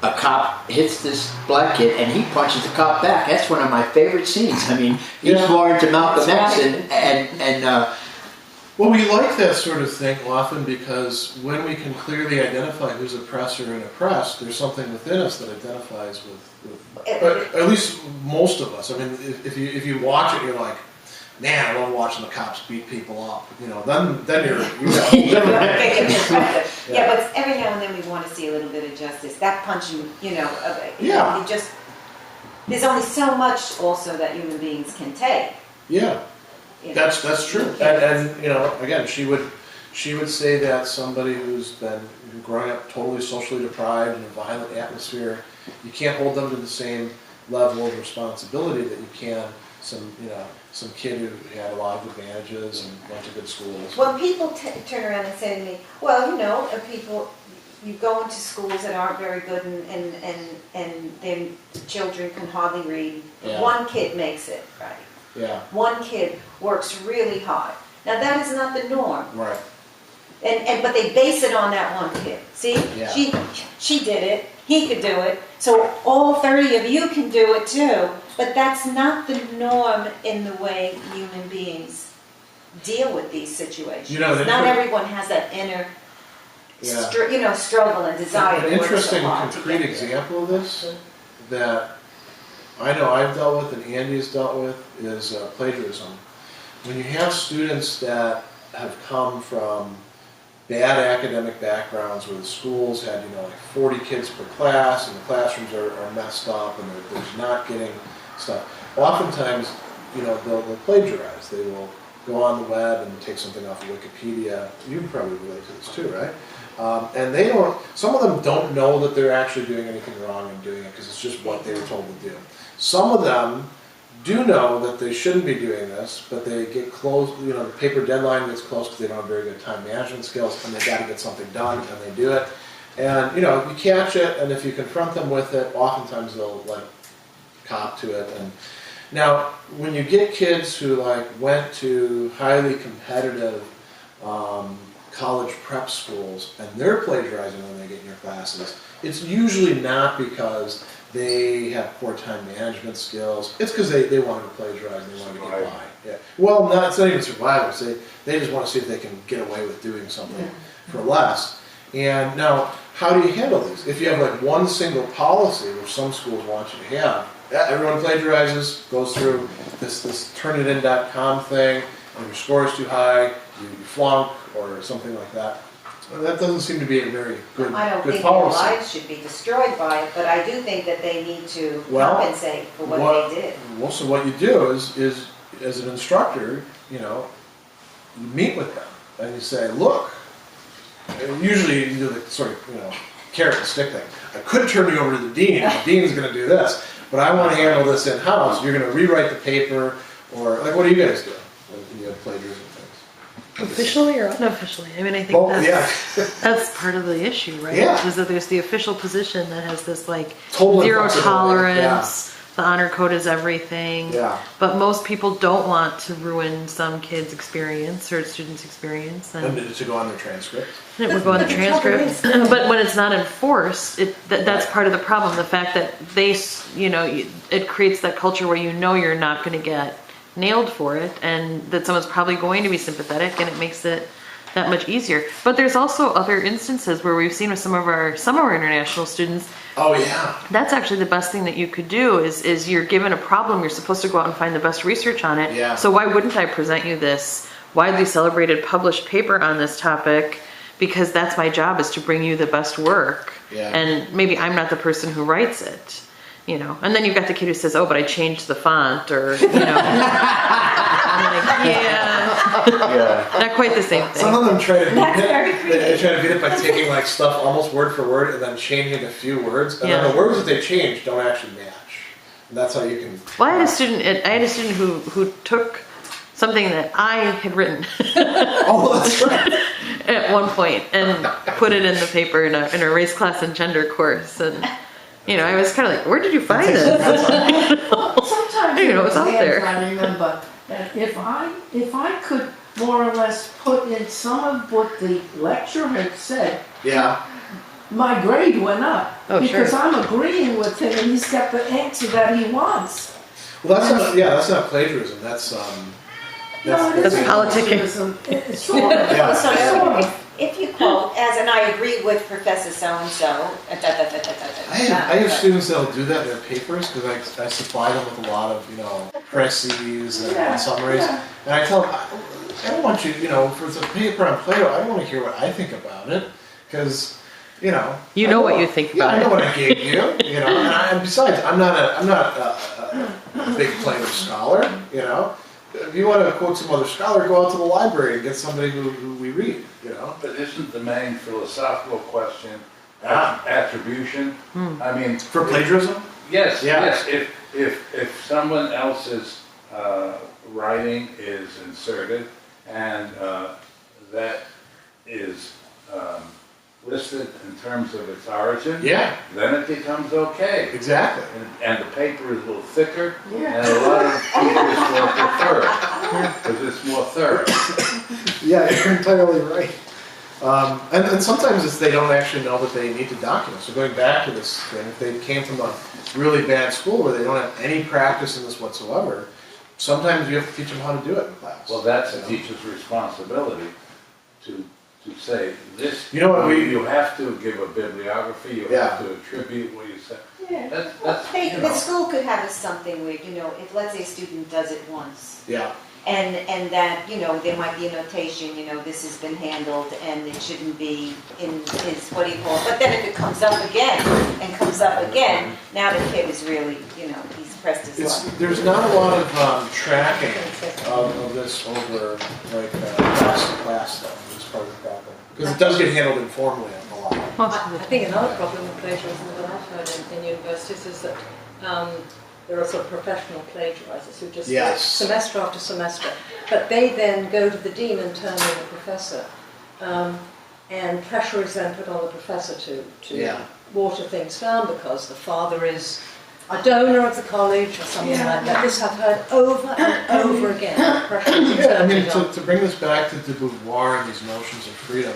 S3: a cop hits this black kid and he punches the cop back. That's one of my favorite scenes. I mean, he's more into Malcolm X and
S1: well, we like that sort of thing often because when we can clearly identify who's oppressor and oppressed, there's something within us that identifies with at least most of us. I mean, if you watch it, you're like, man, I love watching the cops beat people up. Then you're
S4: Yeah, but every now and then we want to see a little bit of justice. That punching, there's only so much also that human beings can take.
S1: Yeah. That's true, and again, she would say that somebody who's been growing up totally socially deprived in a violent atmosphere, you can't hold them to the same level of responsibility that you can some kid who had a lot of advantages and went to good schools.
S4: When people turn around and say to me, well, people, you go into schools that aren't very good and their children can hardly read.
S1: Yeah.
S4: One kid makes it, right?
S1: Yeah.
S4: One kid works really hard. Now that is not the norm.
S1: Right.
S4: But they base it on that one kid. See?
S1: Yeah.
S4: She did it. He could do it. So all 30 of you can do it too. But that's not the norm in the way human beings deal with these situations. Not everyone has that inner struggle and desire to
S1: An
S4: work
S1: interesting,
S4: so hard
S1: concrete
S4: to get
S1: example of this that I know I've dealt with and Andy has dealt with is plagiarism. When you have students that have come from bad academic backgrounds where the schools had 40 kids per class and the classrooms are messed up and they're not getting stuff, oftentimes they'll plagiarize. They will go on the web and take something off of Wikipedia. You can probably relate to this too, right? And some of them don't know that they're actually doing anything wrong in doing it because it's just what they were told to do. Some of them do know that they shouldn't be doing this, but they get close, the paper deadline gets close because they don't have very good time management skills, and they got to get something done, and they do it. And, you catch it, and if you confront them with it, oftentimes they'll, cop to it. And now, when you get kids who, went to highly competitive college prep schools, and they're plagiarizing when they get in your classes, it's usually not because they have poor time management skills. It's because they want to plagiarize and they want to get by. Yeah. Well, it's not even survivors. They just want to see if they can get away with doing something for less. And now, how do you handle these? If you have one single policy, which some schools want you to have, everyone plagiarizes, goes through this turnitin.com thing, and your score is too high, you flunk, or something like that. That doesn't seem to be a very good policy.
S4: I don't think their lives should be destroyed by it, but I do think that they need to compensate for what they did.
S1: Well, so what you do is as an instructor, you meet with them and you say, look, and usually you do the sort of, carrot and stick thing. I could turn you over to the dean, and the dean's going to do this, but I want to handle this in-house. You're going to rewrite the paper, or, what do you guys do when you have plagiarism?
S8: Officially or unofficially? I mean, I think that's part of the issue, right?
S1: Yeah.
S8: Is that there's the official position that has this
S1: total
S8: zero tolerance, the honor code is everything. Yeah. But most people don't want to ruin some kid's experience or student's experience.
S1: And to go on their transcript.
S8: It would go on the transcript. But when it's not enforced, that's part of the problem. The fact that it creates that culture where you're not going to get nailed for it, and that someone's probably going to be sympathetic, and it makes it that much easier. But there's also other instances where we've seen with some of our international students.
S1: Oh yeah.
S8: That's actually the best thing that you could do is you're given a problem, you're supposed to go out and find the best research on it.
S1: Yeah.
S8: So why wouldn't I present you this widely celebrated published paper on this topic? Because that's my job, is to bring you the best work.
S1: Yeah.
S8: And maybe I'm not the person who writes it. And then you've got the kid who says, "Oh, but I changed the font," or I'm like, not quite the same thing.
S1: Some of them try to beat it by taking stuff almost word for word and then changing a few words, and then the words that they change don't actually match. And that's how you can.
S8: Well, I had a student who took something that I had written.
S1: Oh, that's right.
S8: At one point, and put it in the paper in a race, class, and gender course, and. I was kind of like, where did you find this?
S2: Well, sometimes
S8: it's out there.
S2: I remember that if I could more or less put in some of what the lecturer had said, my grade went up because I'm agreeing with him and he's got the answer that he wants.
S1: Well, that's not plagiarism. That's
S8: politicking.
S2: It's sort of.
S4: If you quote, and I agree with Professor so-and-so,
S1: I have students that'll do that in their papers because I supply them with a lot of, presses and summaries. Yeah. And I tell them, I don't want you, for the paper on Plato, I don't want to hear what I think about it because,
S8: You know what you think about it.
S1: I know what I gave you, and besides, I'm not a big Plato scholar, If you want to quote some other scholar, go out to the library and get somebody who we read,
S5: But isn't the main philosophical question attribution? I mean,
S1: for plagiarism?
S5: Yes. If someone else's writing is inserted and that is listed in terms of its origin, then it becomes okay.
S1: Exactly.
S5: And the paper is a little thicker, and a lot of teachers will prefer it because it's more thorough.
S1: Yeah, you're entirely right. And sometimes they don't actually know that they need to document. So going back to this thing, if they came from a really bad school where they don't have any practice in this whatsoever, sometimes you have to teach them how to do it in class.
S5: Well, that's the teacher's responsibility to say this. You have to give a bibliography. You have to attribute what you said.
S4: Yeah. The school could have something where if let's say a student does it once.
S1: Yeah.
S4: And that, there might be a notation, this has been handled and it shouldn't be in his, what do you call it? But then if it comes up again, now the kid is really, he's pressed his luck.
S1: There's not a lot of tracking of this over, class stuff. It's part of the problem. Because it does get handled informally a lot.
S6: I think another problem with plagiarism that I've heard in universities is that There are sort of professional plagiarizers who just
S1: Yes.
S6: semester after semester. But they then go to the dean and turn in the professor. And pressure is then put on the professor to water things down because the father is a donor of the college or something like that. This I've heard over and over again. Pressure is
S1: I mean, to bring this back to de Beauvoir and these notions of freedom,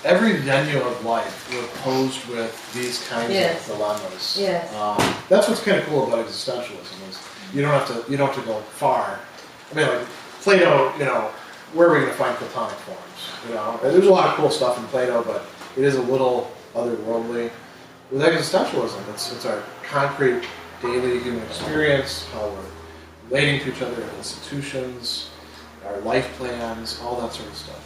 S1: every venue of life we're posed with these kinds of dilemmas.
S6: Yes.
S1: That's what's kind of cool about existentialism is you don't have to go far. I mean, like Plato, where are we going to find Platonic forms? And there's a lot of cool stuff in Plato, but it is a little otherworldly. With existentialism, it's our concrete daily human experience, how we're relating to each other in institutions, our life plans, all that sort of stuff.